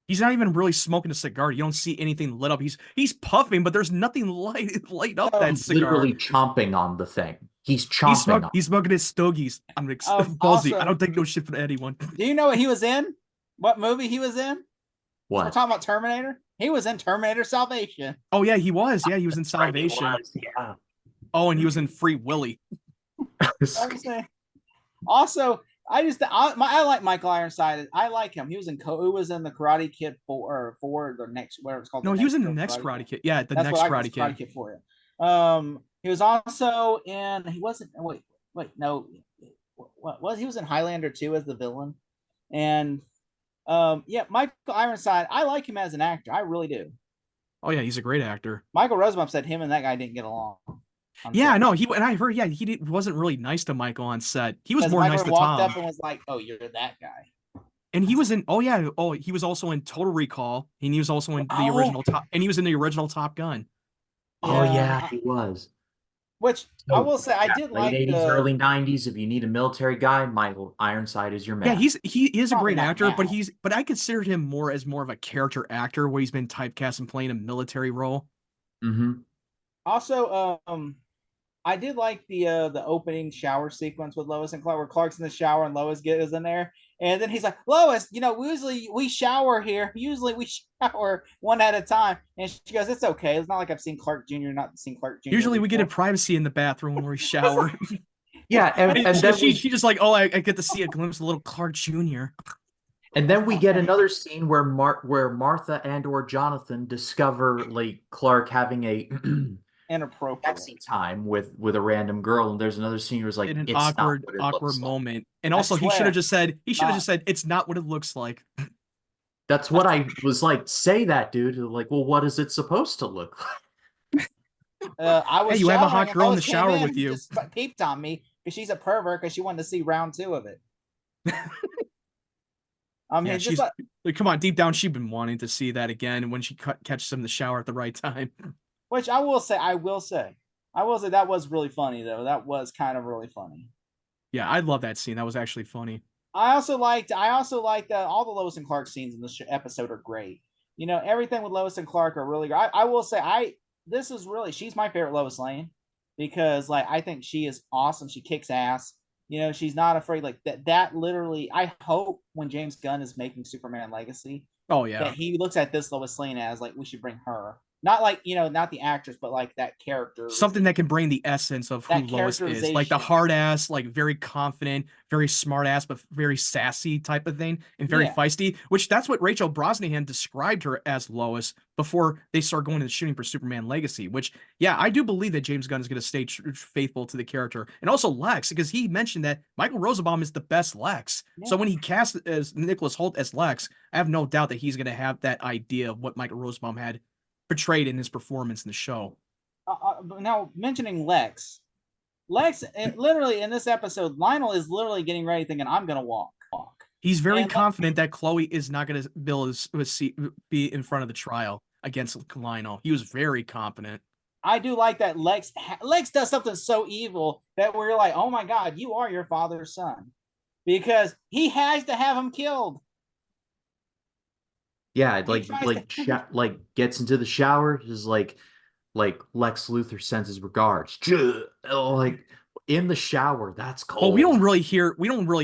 He's not even really smoking a cigar. You don't see anything lit up. He's puffing, but there's nothing light up that cigar. Literally chomping on the thing. He's chomping. He's smoking his stogies. I'm ballsy. I don't take no shit from anyone. Do you know what he was in? What movie he was in? What? We're talking about Terminator. He was in Terminator Salvation. Oh yeah, he was. Yeah, he was in Salvation. Yeah. Oh, and he was in Free Willy. Also, I like Michael Ironside. I like him. He was in the Karate Kid 4 or the next, whatever it's called. No, he was in the next Karate Kid. Yeah, That's next Karate Kid. Karate Kid for you. He was also in. He wasn't. Wait, no. What was he was in Highlander 2 as the villain, and Michael Ironside. I like him as an actor. I really do. Oh yeah, he's a great actor. Michael Rosenbaum said him and that guy didn't get along. Yeah, no, I heard. Yeah, wasn't really nice to Michael on set. He was more nice to Tom. Walked up and was like, "Oh, you're that guy." And he was in. Oh yeah. Oh, he was also in Total Recall, and he was also in the original Top. And he was in the original Top Gun. Oh yeah, he was. Which I will say, I did late like 80s, the early 90s. If you need a military guy, Michael Ironside is your Yeah, man. he is a Probably great not actor, but now. I considered him more as more of a character actor where he's been typecast and playing a military role. Mm-hmm. also I did like the opening shower sequence with Lois and Clark, where Clark's in the shower and Lois is in there, and then he's like, "Lois, usually we shower here. Usually we shower one at a time." And she goes, "It's okay. It's not like I've seen Clark Jr. not seen Clark Jr. Usually we get a before." privacy in the bathroom where we shower. Yeah, and then she just like, oh, I get to see a glimpse of little Clark Jr. And then we get another scene where Martha and or Jonathan discover like Clark having a Inappropriate sexy time with a random girl, and there's another scene where it's like In an it's not awkward what it awkward looks like. moment. And I also he should have swear, just said not. it's not what it looks like. That's what I was like. Say that, dude. Like, well, what is it supposed to look like? I was Hey, you have a hot showering and girl in the Lois came shower in with and you. just peeped on me because she's a pervert because she wanted to see round 2 of it. I mean, Yeah, just like, come on, deep down she's been wanting to see that again when she catches him in the shower at the right time. which I will say that was really funny though. That was kind of really funny. Yeah, I love that scene. That was actually funny. I also liked all the Lois and Clark scenes in this episode are great. Everything with Lois and Clark are really great. I will say she's my favorite Lois Lane because like I think she is awesome. She kicks ass. She's not afraid like that literally. I hope when James Gunn is making Superman Legacy, Oh yeah. that he looks at this Lois Lane as like we should bring her. Not like, not the actress, but like that character. Something that can bring the essence of who That Lois is. Like the characterization. hard ass, like very confident, very smart ass, but very sassy type of thing and very Yeah. feisty, which that's what Rachel Brosnahan described her as Lois before they start going to the shooting for Superman Legacy, which, yeah, I do believe that James Gunn is going to stay faithful to the character. And also Lex, because he mentioned that Michael Rosenbaum is the best Lex. Yeah. So when he cast as Nicholas Hoult as Lex, I have no doubt that he's going to have that idea of what Michael Rosenbaum had portrayed in his performance in the show. Now mentioning Lex, literally in this episode, Lionel is literally getting ready thinking, I'm going to walk. He's very confident that Chloe is not going to be in front of the trial against Lionel. He was very confident. I do like that Lex does something so evil that we're like, oh my God, you are your father's son. Because he has to have him killed. Yeah, like gets into the shower, just like Lex Luthor sends his regards. Like in the shower, that's cold. Well, we don't really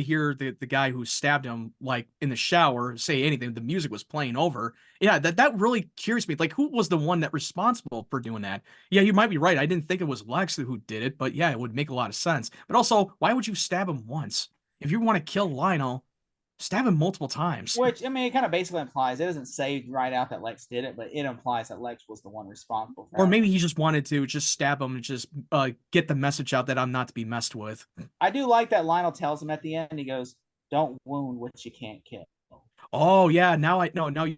hear the guy who stabbed him like in the shower say anything. The music was playing over. Yeah, that really curious me. Like, who was the one that responsible for doing that? Yeah, you might be right. I didn't think it was Lex who did it, but yeah, it would make a lot of sense. But also, why would you stab him once? If you want to kill Lionel, stab him multiple times. Which, I mean, it kind of basically implies, it doesn't say right out that Lex did it, but it implies that Lex was the one responsible for it. Or maybe he just wanted to just stab him and just get the message out that I'm not to be messed with. I do like that Lionel tells him at the end, he goes, don't wound what you can't kill. Oh yeah, now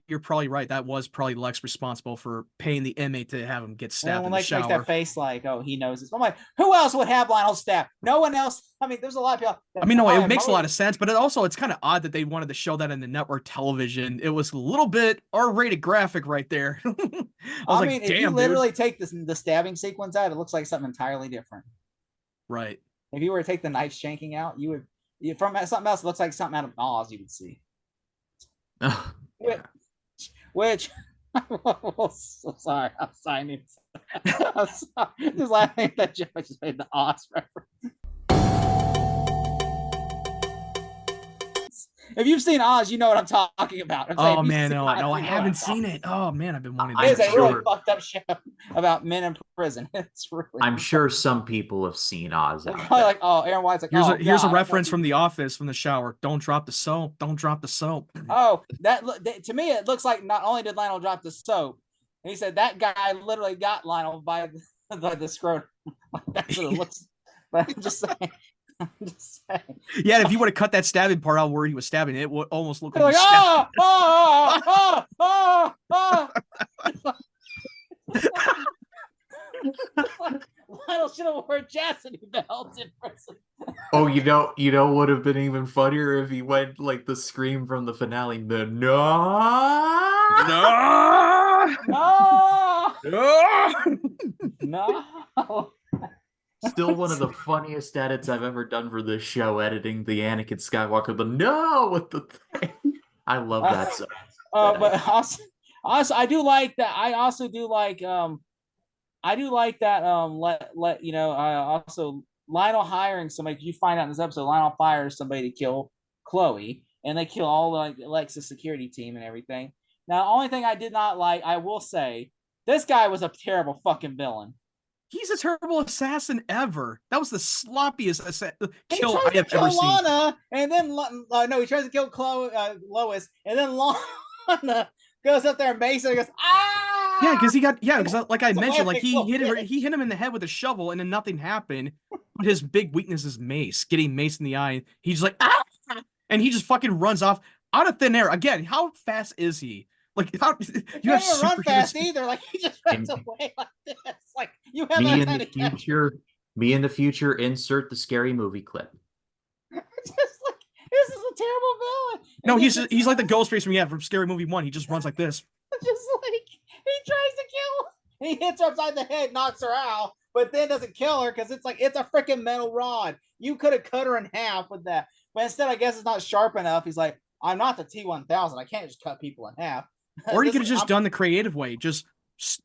you're probably right. That was probably Lex responsible for paying the inmate to have him get stabbed in the Lex shower. makes that face like, oh, he knows this. I'm like, who else would have Lionel stabbed? No one else. I mean, there's a lot of people. I mean, no, it makes a lot of sense, but it's kind of odd that they wanted to show that in the network television. It was a little bit R-rated graphic right there. I mean, if you literally take the stabbing sequence out, it looks like something entirely different. Right. If you were to take the knife shanking out, from something else, it looks like something out of Oz you would see. Which so sorry, I'm sorry. I'm sorry. Just laughing at that joke. I just made the Oz reference. If you've seen Oz, you know what I'm talking about. Oh man, no, I haven't seen it. Oh man, I've been wanting to. It's a really fucked up show about men in prison. It's really. I'm sure some people have seen Oz. Probably like, oh, Aaron White's like, here's a reference from The Office from the shower. Don't drop the soap. Don't drop the soap. Oh, that to me it looks like not only did Lionel drop the soap, he said that guy literally got Lionel by the scrotum. That's what it looks. But I'm just saying. Yeah, if you would have cut that stabbing part out where he was stabbing, it would almost look like Lionel should have worn chastity belts in prison. Oh, you know would have been even funnier if he went like the scream from the finale. The no. Still one of the funniest edits I've ever done for this show, editing the Anakin Skywalker, the no with the thing. I love that so But also, I do like that. I also do like I do like that. Let you know. Also, Lionel hiring somebody. You find out in this episode, Lionel fires somebody to kill Chloe, and they kill all like Alexa's security team and everything. Now, the only thing I did not like, I will say, this guy was a terrible fucking villain. He's a terrible assassin ever. That was the sloppiest kill I have ever seen. Lana, and then no, he tries to kill Lois, and then Lana goes up there and basically goes, ah. Yeah, because like I mentioned, like he hit him in the head with a shovel, and then nothing happened. But his big weakness is mace, getting mace in the eye. He's like, ah, and he just fucking runs off out of thin air. Again, how fast is he? Like, how you have to run fast either. Like he just runs away like this. Like you have me in the future. Me in the future. Insert the scary movie clip. Just like this is a terrible villain. No, he's like the Ghostface from Scary Movie 1. He just runs like this. Just like he tries to kill. He hits her upside the head, knocks her out, but then doesn't kill her because it's like it's a freaking metal rod. You could have cut her in half with that, but instead, I guess it's not sharp enough. He's like, I'm not the T-1000. I can't just cut people in half. Or you could have just done the creative way, just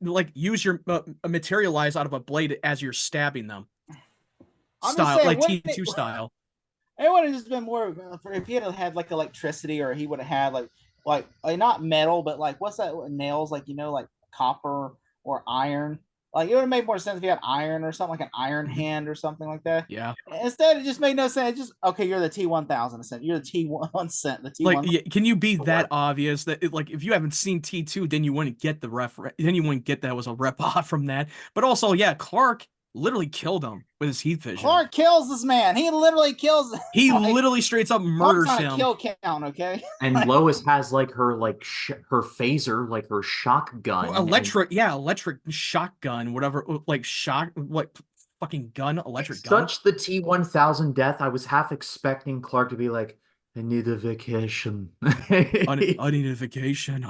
like use your materialize out of a blade as you're stabbing them, style saying, like T2 style. It would have just been more if he had like electricity, or he would have had like not metal, but like what's that nails, like like copper or iron. Like it would have made more sense if you had iron or something, like an iron hand or something like that. Yeah. Instead, it just made no sense. Just okay, you're the T-1000. You're the T1 cent. The T1. Like, can you be that obvious that like if you haven't seen T2, then you wouldn't get the then you wouldn't get that was a rep off from that. But also, yeah, Clark literally killed him with his heat vision. Clark kills this man. He literally kills him. He literally straight up murders him. Kill count, okay? And Lois has like her her phaser, like her shotgun. Electric shotgun, whatever, like fucking gun, electric gun. Such the T-1000 death. I was half expecting Clark to be like, I need a vacation. I need a vacation.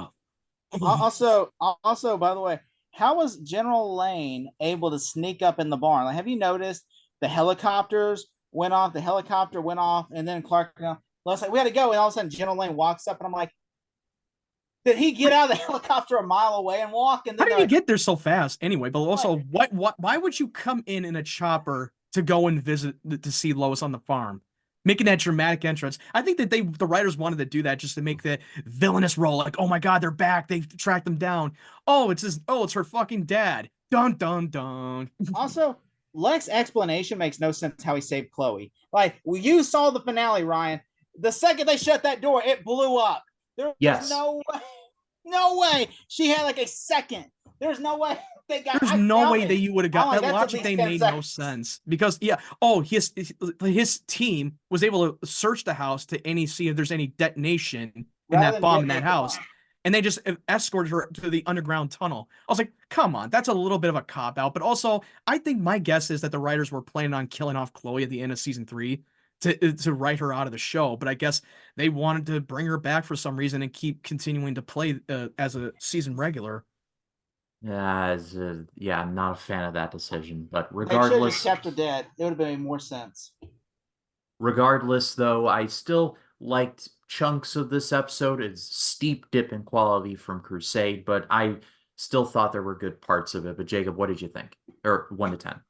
Also, by the way, how was General Lane able to sneak up in the barn? Like, have you noticed the helicopters went off? The helicopter went off, and then Clark, was like, we had to go, and all of a sudden General Lane walks up, and I'm like, did he get out of the helicopter a mile away and walk? And then how did he get there so fast? Anyway, but also, why would you come in a chopper to go and visit to see Lois on the farm? Making that dramatic entrance. I think that the writers wanted to do that just to make the villainous role. Like, oh my God, they're back. They've tracked them down. Oh, it's her fucking dad. Dun, dun, dun. Also, Lex's explanation makes no sense how he saved Chloe. Like, you saw the finale, Ryan. The second they shut that door, it blew up. There's no way. She had like a second. There's no way. There's no way that you would have got that logic. They made no sense because his team was able to search the house to see if there's any detonation in that bomb in that house, and they just escorted her to the underground tunnel. I was like, come on, that's a little bit of a cop out. But also, I think my guess is that the writers were planning on killing off Chloe at the end of season 3 to write her out of the show. But I guess they wanted to bring her back for some reason and keep continuing to play as a season regular. Yeah, I'm not a fan of that decision. But regardless, they kept her dead. It would have made more sense. Regardless, though, I still liked chunks of this episode. It's a steep dip in quality from Crusade, but I still thought there were good parts of it. But Jacob, what did you think? Or 1 to 10?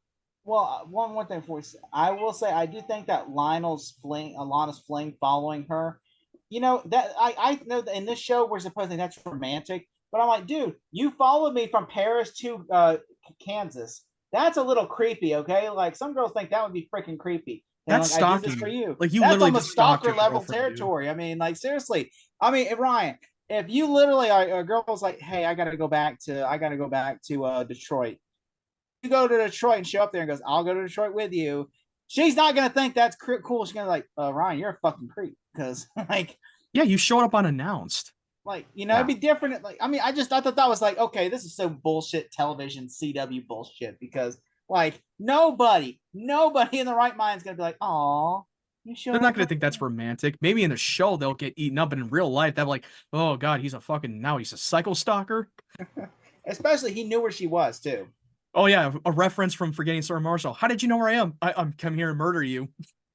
Well, one more thing for you. I will say I do think that Lana's fling following her. That I know that in this show we're supposed to think that's romantic. But I'm like, dude, you followed me from Paris to Kansas. That's a little creepy, okay? Like some girls think that would be freaking creepy. That's like, stalking. I do this for you. Like you that's literally almost stalker level territory. I mean, like seriously. I mean, Ryan, if you literally a girl was like, hey, I gotta go back to Detroit. You go to Detroit and show up there and goes, I'll go to Detroit with you. She's not gonna think that's cool. She's gonna be like, Ryan, you're a fucking creep because like, yeah, you showed up unannounced. Like, it'd be different. Like, I mean, I thought that was like, okay, this is so bullshit television CW bullshit because like nobody in the right mind is gonna be like, oh, you sure? They're not gonna think that's romantic. Maybe in the show they'll get eaten up, and in real life they're like, oh God, he's a psycho stalker. Especially he knew where she was too. Oh yeah, a reference from Forgetting Sarah Marshall. How did you know where I am? I'm come here and murder you.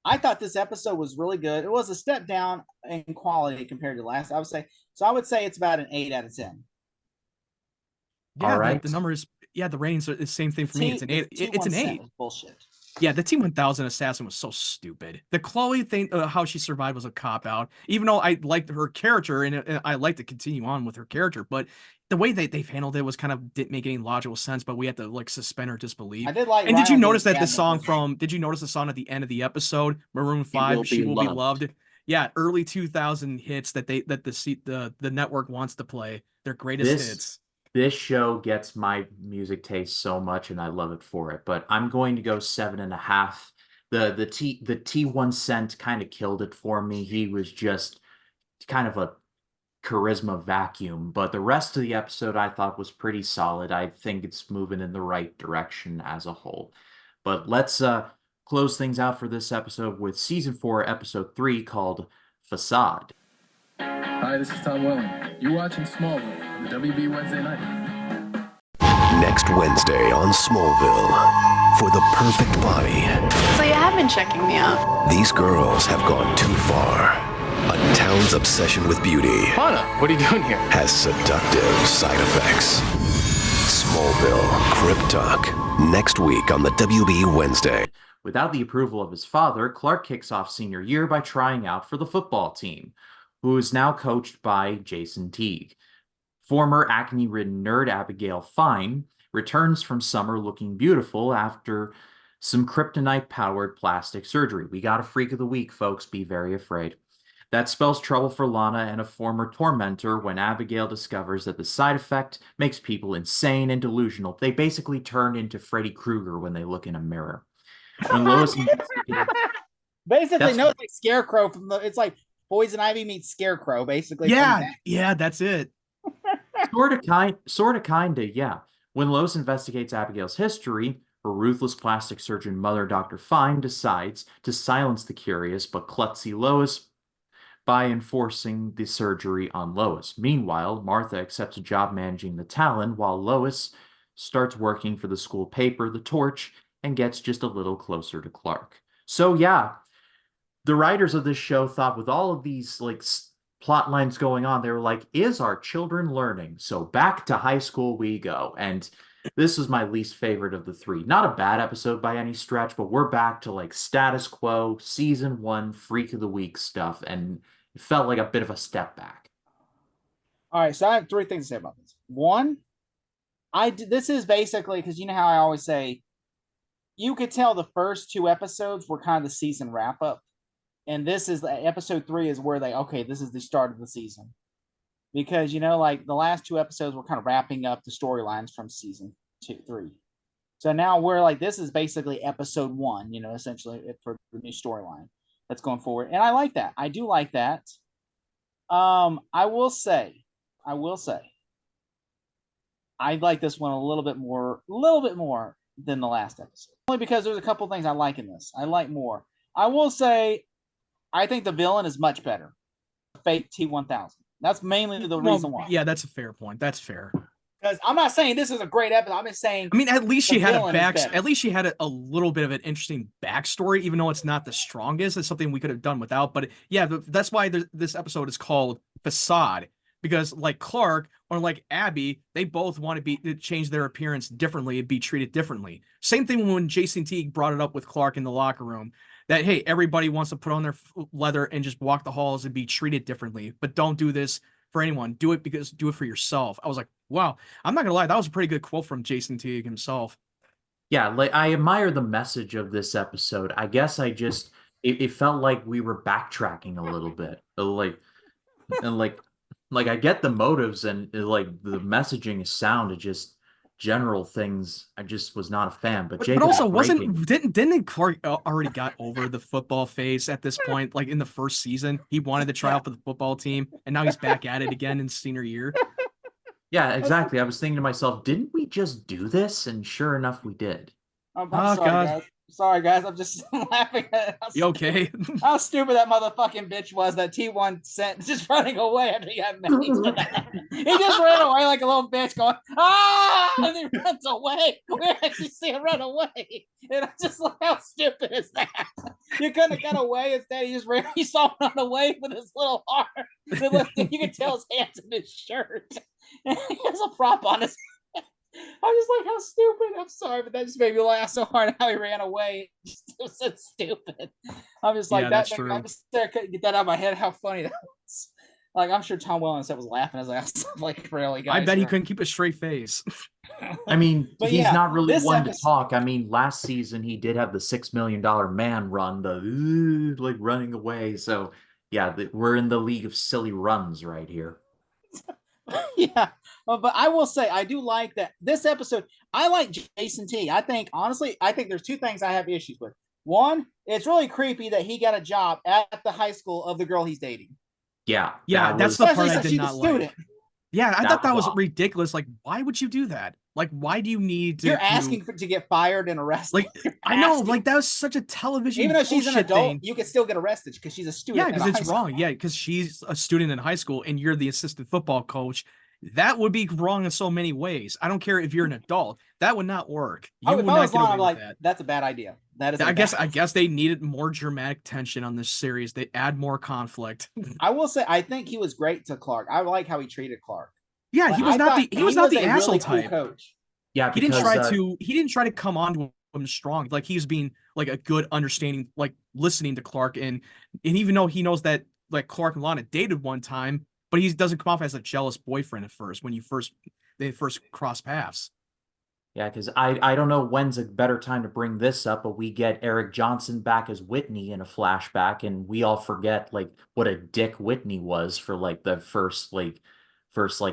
I thought this episode was really good. It was a step down in quality compared to last. I would say so. I would say it's about an 8 out of 10. Yeah, All the right. number is the ratings are the same thing for me. It's an 8. It's an 8. Was bullshit. Yeah, the T-1000 assassin was so stupid. The Chloe thing, how she survived was a cop out. Even though I liked her character and I like to continue on with her character, but the way they've handled it was kind of didn't make any logical sense. But we had to like suspend our disbelief. I did like. And did you Ryan notice being that the bad in song first. from? Did you notice the song at the end of the episode, Maroon Will 5, "She Be Will Be Loved." Loved"? Yeah, early 2000 hits that the network wants to play. Their greatest This hits. this show gets my music taste so much, and I love it for it. But I'm going to go 7.5. The T1 Cent kind of killed it for me. He was just kind of a charisma vacuum, but the rest of the episode I thought was pretty solid. I think it's moving in the right direction as a whole. But let's close things out for this episode with season 4, episode 3, called Facade. Hi, this is Tom Welling. You're watching Smallville on the WB Wednesday night. Next Wednesday on Smallville, for the perfect body, So you have been checking me out. these girls have gone too far. A town's obsession with beauty Hana, what are you doing here? has seductive side effects. Smallville, Crypt Talk, next week on the WB Wednesday. Without the approval of his father, Clark kicks off senior year by trying out for the football team, who is now coached by Jason Teague. Former acne-ridden nerd Abigail Fine returns from summer looking beautiful after some kryptonite-powered plastic surgery. We got a freak of the week, folks. Be very afraid. That spells trouble for Lana and a former tormentor when Abigail discovers that the side effect makes people insane and delusional. They basically turn into Freddy Krueger when they look in a mirror. When Lois investigates... Basically, no, it's like Scarecrow from the. It's like Poison Ivy meets Scarecrow, basically. Yeah, that's it. Sort of, kinda, yeah. When Lois investigates Abigail's history, her ruthless plastic surgeon mother, Dr. Fine, decides to silence the curious but klutzy Lois by enforcing the surgery on Lois. Meanwhile, Martha accepts a job managing the Talon while Lois starts working for the school paper, The Torch, and gets just a little closer to Clark. So yeah, the writers of this show thought with all of these like plot lines going on, they were like, is our children learning? So back to high school we go. And this was my least favorite of the 3. Not a bad episode by any stretch, but we're back to like status quo, season 1, freak of the week stuff. And it felt like a bit of a step back. All right, so I have 3 things to say about this. One, this is basically because you know how I always say, you could tell the first 2 episodes were kind of the season wrap up. And this is episode 3 is where this is the start of the season. Because, like the last 2 episodes were kind of wrapping up the storylines from season 3. So now we're like, this is basically episode 1, essentially for the new storyline that's going forward. And I like that. I do like that. I will say, I like this one a little bit more than the last episode. Only because there's a couple things I like in this. I like more. I will say, I think the villain is much better. Fake T-1000. That's mainly the reason why. Yeah, that's a fair point. That's fair. Because I'm not saying this is a great episode. I'm just saying. I mean, at least she had at least she had a little bit of an interesting backstory, even though it's not the strongest. It's something we could have done without. But yeah, that's why this episode is called Facade, because like Clark or like Abby, they both want to change their appearance differently and be treated differently. Same thing when Jason Teague brought it up with Clark in the locker room. That, hey, everybody wants to put on their leather and just walk the halls and be treated differently, but don't do this for anyone. Do it for yourself. I was like, wow, I'm not gonna lie, that was a pretty good quote from Jason Teague himself. Yeah, like I admire the message of this episode. I guess it felt like we were backtracking a little bit. Like I get the motives and like the messaging is sound. It just general things I just was not a fan. But also didn't Clark already got over the football phase at this point? Like in the first season, he wanted to try out for the football team, and now he's back at it again in senior year. Yeah, exactly. I was thinking to myself, didn't we just do this? And sure enough, we did. I'm sorry, guys. Sorry, guys. I'm just laughing at You okay? how stupid that motherfucking bitch was that T1 sent just running away after he got married to that. He just ran away like a little bitch going, ah! And he runs away. We actually see him run away. And I'm just like, how stupid is that? You couldn't have got away. Instead, he just ran. You saw him run away with his little arm. You can tell his hands in his shirt. And he has a prop on his I'm just like, how stupid. I'm sorry, but that just made me laugh so hard how he ran away. It was so stupid. I'm just like, that's true. I'm just there, I couldn't get that out of my head how funny that was. Like, I'm sure Tom Welling was laughing his ass off. Like, really, guys. I bet he couldn't keep a straight face. I mean, But he's yeah, not really this one to episode- talk. I mean, last season he did have the $6 million man run, the like running away. So yeah, we're in the league of silly runs right here. Yeah, but I will say I do like that this episode. I like Jason T. I think honestly, I think there's two things I have issues with. One, it's really creepy that he got a job at the high school of the girl he's dating. Yeah, that's the part Especially I since did she's a not student. like. Yeah, I That thought that was was off. ridiculous. Like, why would you do that? Like, why do you need to? You're asking to get fired and arrested. Like, I know, like that was such a television. Even though she's an bullshit adult, thing. you could still get arrested because she's a student. Yeah, because it's wrong. Yeah, because she's a student in high school and you're the assistant football coach. That would be wrong in so many ways. I don't care if you're an adult. That would not work. You If would I not was get Lon, away I'm with like, that. that's a bad idea. That is. I guess they needed more dramatic tension on this series. They add more conflict. I will say, I think he was great to Clark. I like how he treated Clark. Yeah, Like, he was I not thought the he was not the a asshole really type. Cool coach. Yeah, He didn't because try to come on to him strong. Like he was being like a good understanding, like listening to Clark, and even though he knows that like Clark and Lana dated one time, but he doesn't come off as a jealous boyfriend at first when they first cross paths. Yeah, because I don't know when's a better time to bring this up, but we get Eric Johnson back as Whitney in a flashback, and we all forget like what a dick Whitney was for like the first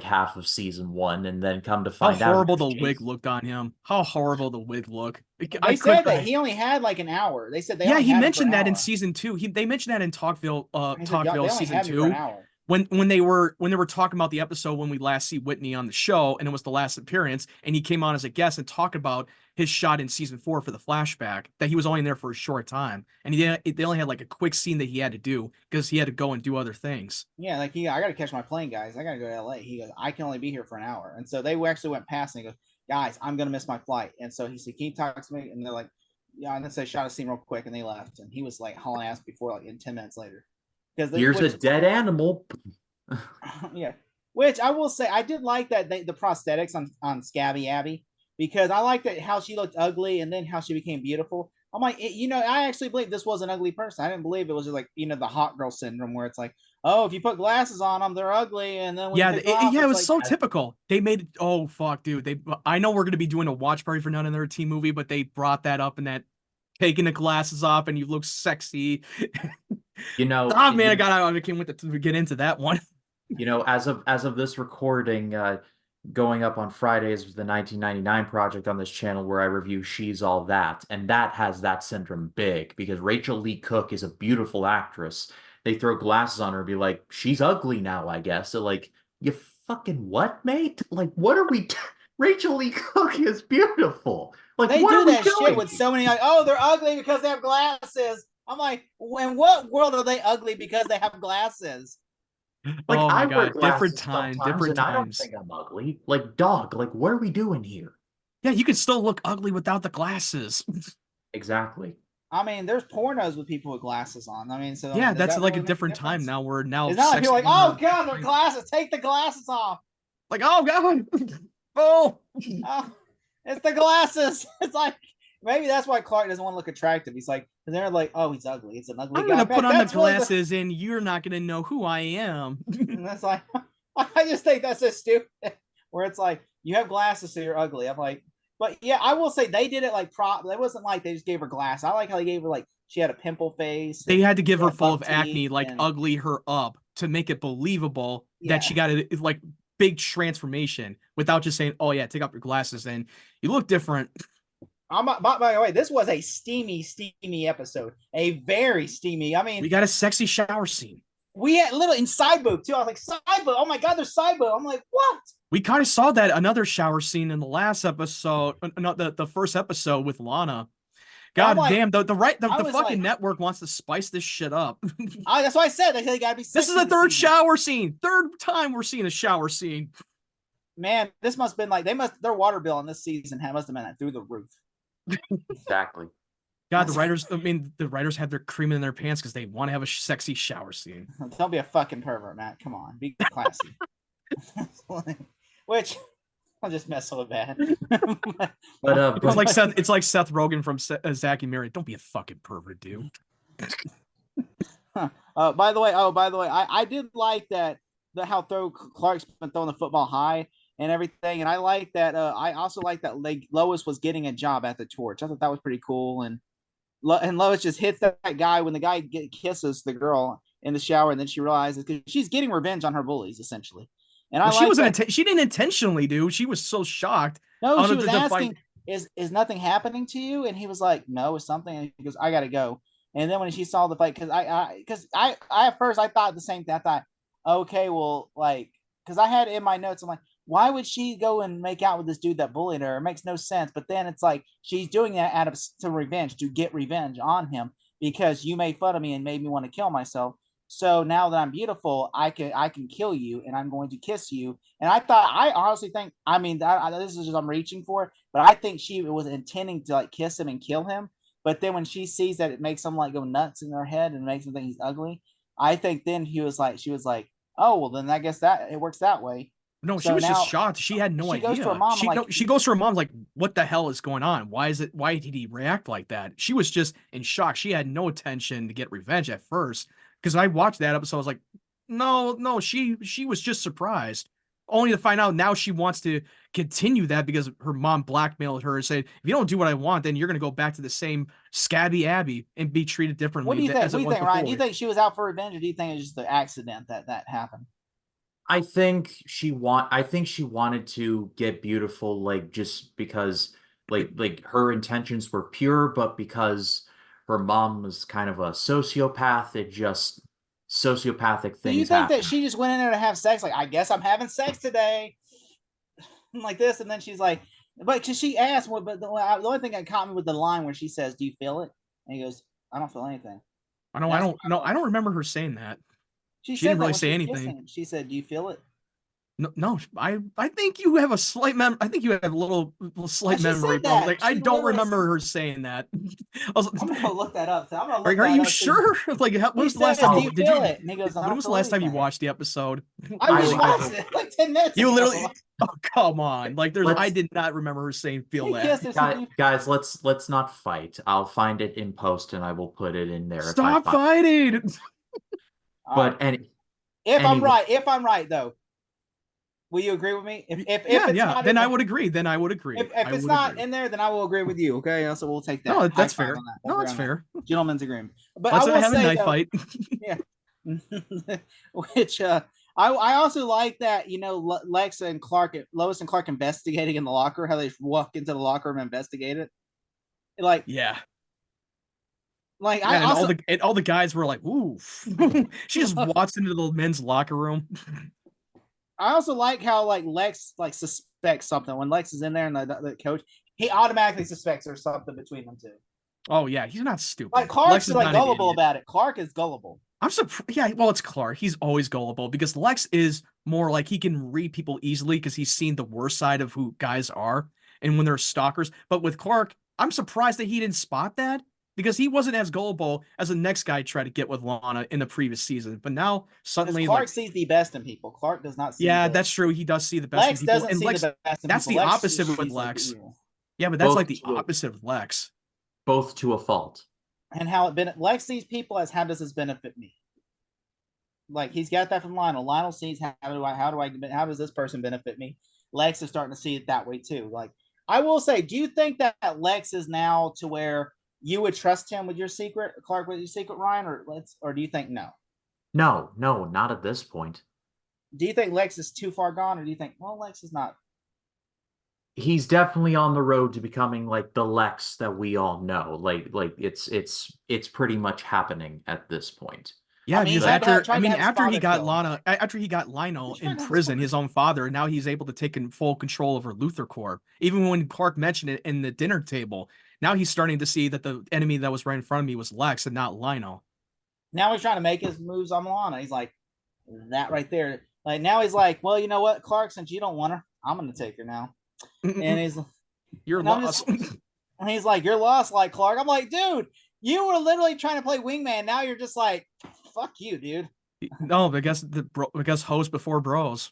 half of season 1, and then come to find How out horrible the wig looked on him. How horrible the wig looked. They said that he only had like an hour. They said they yeah, only he had him for mentioned an that in hour. season 2. They mentioned that in Talkville He said, "They only season had me for an 2. hour." When they were talking about the episode when we last see Whitney on the show, and it was the last appearance, and he came on as a guest and talked about his shot in season 4 for the flashback, that he was only there for a short time, and they only had like a quick scene that he had to do because he had to go and do other things. Yeah, like I got to catch my plane, guys. I got to go to LA. He goes, I can only be here for an hour, and so they actually went past, and he goes, guys, I'm gonna miss my flight, and so he said, can you talk to me? And they're like, yeah, and then they shot a scene real quick, and they left, and he was like hauling ass before like in 10 minutes later. Because here's a dead animal. Yeah, which I will say I did like that the prosthetics on Scabby Abby, because I liked that how she looked ugly and then how she became beautiful. I'm like, I actually believe this was an ugly person. I didn't believe it was just like the hot girl syndrome where it's like, oh, if you put glasses on them, they're ugly, and then when it was so typical. They made it. Oh fuck, dude. I know we're gonna be doing a watch party for another teen movie, but they brought that up in that taking the glasses off and you look sexy. Oh man, I can't wait to get into that one. As of this recording, going up on Fridays was the 1999 project on this channel where I review She's All That, and that has that syndrome big because Rachel Lee Cook is a beautiful actress. They throw glasses on her and be like, she's ugly now, I guess. So like, you fucking what, mate? Like, what are we? Rachel Lee Cook is beautiful. Like, they what do are we that doing? shit with so many like, oh, they're ugly because they have glasses. I'm like, in what world are they ugly because they have glasses? Like, oh my I wear god, glasses different and times. I don't think I'm ugly. Like, dog, like, what are we doing here? Yeah, you can still look ugly without the glasses. Exactly. I mean, there's pornos with people with glasses on. I mean, so yeah, that's that like really a different time now. We're now. It's not like you're like, oh god, their glasses. Take the glasses off. Like, oh god, oh, it's the glasses. It's like maybe that's why Clark doesn't want to look attractive. He's like, and they're like, oh, he's ugly. It's an ugly I'm guy. gonna put on the glasses, and you're not gonna know who I am. And that's like, I just think that's so stupid. Where it's like, you have glasses, so you're ugly. I'm like, but yeah, I will say they did it like prop. It wasn't like they just gave her glass. I like how they gave her like she had a pimple face. They had to give her full of acne, like ugly her up to make it believable that she got a like big transformation without just saying, "Oh yeah, take off your glasses and you look different." By the way, this was a steamy episode. A very steamy. I mean, we got a sexy shower scene. We had little in side boob too. I was like, side boob. Oh my god, there's side boob. I'm like, what? We kind of saw that another shower scene in the last episode, not the first episode with Lana, God like, damn, the I was fucking like- network wants to spice this shit up. That's why I said they gotta be. This is sexy the third season. shower scene. Third time we're seeing a shower scene. Man, this must have been like their water bill on this season must have been through the roof. Exactly. God, the writers have their cream in their pants because they want to have a sexy shower scene. Don't be a fucking pervert, Matt. Come on, be classy. Which I'll just mess with that. It's like Seth Rogen from Zack and Mary. Don't be a fucking pervert, dude. By the way, I did like that how Clark's been throwing the football high and everything, and I like that. I also like that Lois was getting a job at the Torch. I thought that was pretty cool, and Lois just hits that guy when the guy kisses the girl in the shower, and then she realizes because she's getting revenge on her bullies essentially. And she didn't intentionally do. She was so shocked. No, she was asking, "Is nothing happening to you?" And he was like, "No, it's something." And he goes, "I gotta go." And then when she saw the fight, because I at first I thought the same thing. I thought, okay, well, like, because I had it in my notes, I'm like, why would she go and make out with this dude that bullied her? It makes no sense. But then it's like she's doing that out of revenge, to get revenge on him because you made fun of me and made me want to kill myself. So now that I'm beautiful, I can kill you and I'm going to kiss you. And I honestly think, I mean, this is just I'm reaching for it, but I think she was intending to like kiss him and kill him. But then when she sees that it makes him like go nuts in her head and makes him think he's ugly, I think then she was like, oh well, then I guess that it works that way. No, she was just shocked. She had no idea. Goes to her mom, she goes to her mom like, what the hell is going on? Why did he react like that? She was just in shock. She had no intention to get revenge at first. Because I watched that episode, I was like, no, she was just surprised. Only to find out now she wants to continue that because her mom blackmailed her and said, if you don't do what I want, then you're going to go back to the same scabby Abby and be treated differently. What do you think? What do you think, Ryan? Do you think she was out for revenge, or do you think it's just the accident that happened? I think she wanted to get beautiful, like just because like her intentions were pure, but because her mom was kind of a sociopath, it just sociopathic things. Do you think that she just went in there to have sex? Like, I guess I'm having sex today, like this, and then she's like, but because she asked, but the only thing that caught me with the line where she says, "Do you feel it?" And he goes, "I don't feel anything." I don't remember her saying that. She didn't really say anything. She said, "Do you feel it?" No, I think you have a slight I think you have a little slight memory problem. Like, I don't remember her saying that. I'm gonna look that up. Are you sure? Like, when was the last time you did it? And he goes, when was the last time you watched the episode? I watched it like 10 minutes. You literally. Oh, come on! Like, I did not remember her saying "feel that." Guys, let's not fight. I'll find it in post and I will put it in there. Stop fighting. But if I'm right though. Will you agree with me? Then I would agree. If it's not in there, then I will agree with you. Okay, so we'll take that. No, that's fair. No, that's fair. Gentleman's agreement. But let's I will have a knife though, fight. Yeah. Which I also like that, you know, Lois and Clark investigating in the locker, how they walk into the locker room and investigate it. Like, yeah. Like, yeah, and all the guys were like, "Ooh!" She just walks into the men's locker room. I also like how like Lex like suspects something when Lex is in there and the coach, he automatically suspects there's something between them two. Oh yeah, he's not stupid. Like Clark's like gullible about it. Clark is gullible. I'm surprised. Yeah, well, it's Clark. He's always gullible because Lex is more like he can read people easily because he's seen the worst side of who guys are and when they're stalkers. But with Clark, I'm surprised that he didn't spot that because he wasn't as gullible as the next guy tried to get with Lana in the previous season. But now suddenly Clark sees the best in people. Clark does not see. Yeah, that's true. He does see the best Lex in people. Doesn't and see Lex, the best in that's people. the Lex opposite with Lex. Yeah, but that's like the opposite of Lex. Both to a fault. And how Lex sees people as, how does this benefit me? Like, he's got that from Lionel. Lionel sees how does this person benefit me? Lex is starting to see it that way too. Like, I will say, do you think that Lex is now to where you would trust him with your secret, Clark, with your secret, Ryan, or do you think no? No, not at this point. Do you think Lex is too far gone, or do you think, well, Lex is not? He's definitely on the road to becoming like the Lex that we all know. Like it's pretty much happening at this point. Yeah, I mean, because he had to after tried to have his after he father got killed. After he got Lionel He's trying in to have his prison, father his own father, now he's able to take in full control over Luthor Corp. Even when Clark mentioned it in the dinner table, now he's starting to see that the enemy that was right in front of me was Lex and not Lionel. Now he's trying to make his moves on Lana. He's like, that right there. Like now he's like, well, you know what, Clark, since you don't want her, I'm gonna take her now. And he's You're and I'm lost. just and he's like, you're lost, like Clark. I'm like, dude, you were literally trying to play wingman. Now you're just like, fuck you, dude. No, I guess host before bros.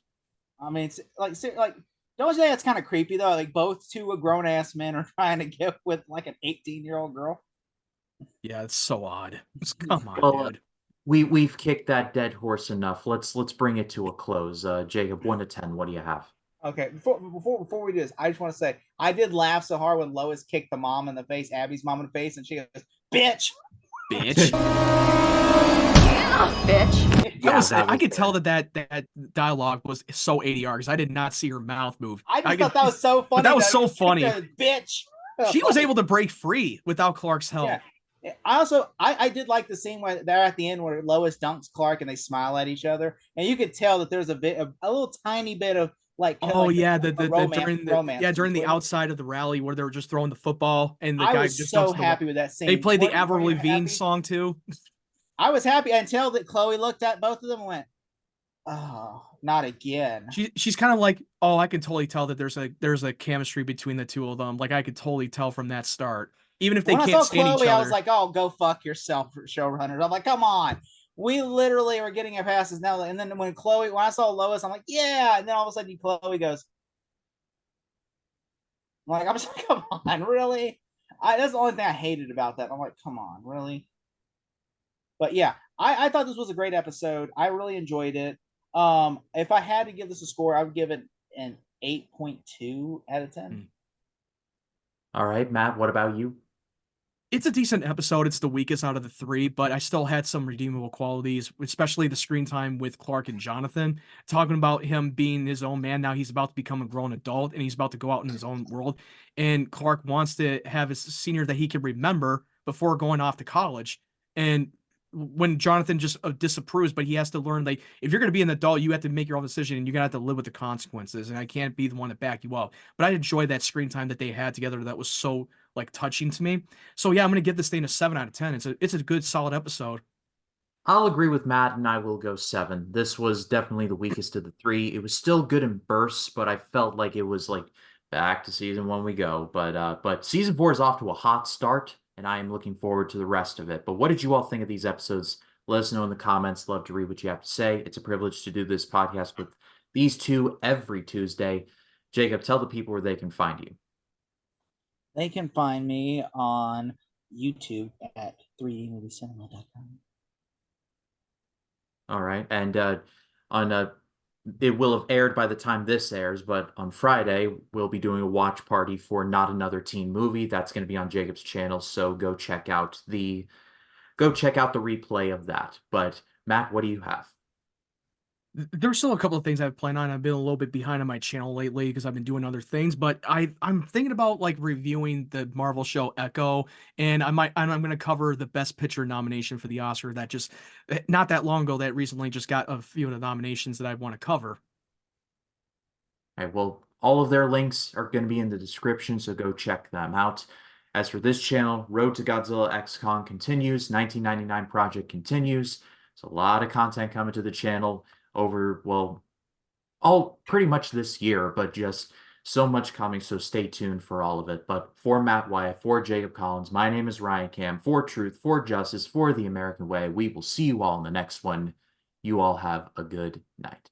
I mean, it's like don't you think that's kind of creepy though? Like both two grown ass men are trying to get with like an 18-year-old girl. Yeah, it's so odd. Come on, Well, dude. we've kicked that dead horse enough. Let's bring it to a close. Jacob, 1 to 10, what do you have? Okay, before we do this, I just want to say I did laugh so hard when Lois kicked the mom in the face, Abby's mom in the face, and she goes, "Bitch, Bitch. Bitch. Yeah, I could tell that dialogue was so ADR because I did not see her mouth move. I just thought that was so funny. That was so funny. Bitch. She was able to break free without Clark's help. Yeah. I did like the scene where they're at the end where Lois dunks Clark and they smile at each other, and you could tell that there's a little tiny bit of like during the outside of the rally where they were just throwing the football and the I guy was just so dumps the happy with that scene. They played the Were Avril you Lavigne happy? song too. I was happy until that Chloe looked at both of them and went, "Oh, not again." She's kind of like, oh, I can totally tell that there's a chemistry between the two of them. Like I could totally tell from that start. Even if they When I can't saw stand each Chloe, I was other. like, "Oh, go fuck yourself, showrunners." I'm like, "Come on." We literally were getting our passes now. And then when I saw Lois, I'm like, "Yeah." And then all of a sudden, Chloe goes, I'm just like, "Come on, really?" That's the only thing I hated about that. I'm like, "Come on, really?" But yeah, I thought this was a great episode. I really enjoyed it. If I had to give this a score, I would give it an 8.2 out of 10. All right, Matt, what about you? It's a decent episode. It's the weakest out of the three, but I still had some redeemable qualities, especially the screen time with Clark and Jonathan, talking about him being his own man. Now he's about to become a grown adult and he's about to go out in his own world. And Clark wants to have his senior that he can remember before going off to college. And when Jonathan just disapproves, but he has to learn, like, if you're going to be an adult, you have to make your own decision and you're going to have to live with the consequences. And I can't be the one to back you up. But I enjoyed that screen time that they had together. That was so like touching to me. So yeah, I'm gonna give this thing a 7 out of 10. It's a good solid episode. I'll agree with Matt and I will go 7. This was definitely the weakest of the three. It was still good in bursts, but I felt like it was like back to season 1 we go. But season 4 is off to a hot start, and I am looking forward to the rest of it. But what did you all think of these episodes? Let us know in the comments. Love to read what you have to say. It's a privilege to do this podcast with these two every Tuesday. Jacob, tell the people where they can find you. They can find me on YouTube at 3dmoviecinema.com. All right. And on it will have aired by the time this airs, but on Friday we'll be doing a watch party for Not Another Teen Movie. That's going to be on Jacob's channel, so go check out the replay of that. But Matt, what do you have? There's still a couple of things I've planned on. I've been a little bit behind on my channel lately because I've been doing other things, but I'm thinking about like reviewing the Marvel show Echo, and I'm gonna cover the Best Picture nomination for the Oscar that just not that long ago that recently just got a few of the nominations that I want to cover. All right, well, all of their links are going to be in the description, so go check them out. As for this channel, Road to Godzilla X-Con continues, 1999 Project continues. There's a lot of content coming to the channel over, well, all pretty much this year, but just so much coming, so stay tuned for all of it. But for Matt Wyatt, for Jacob Collins, my name is Ryan Cam, for truth, for justice, for the American way. We will see you all in the next one. You all have a good night.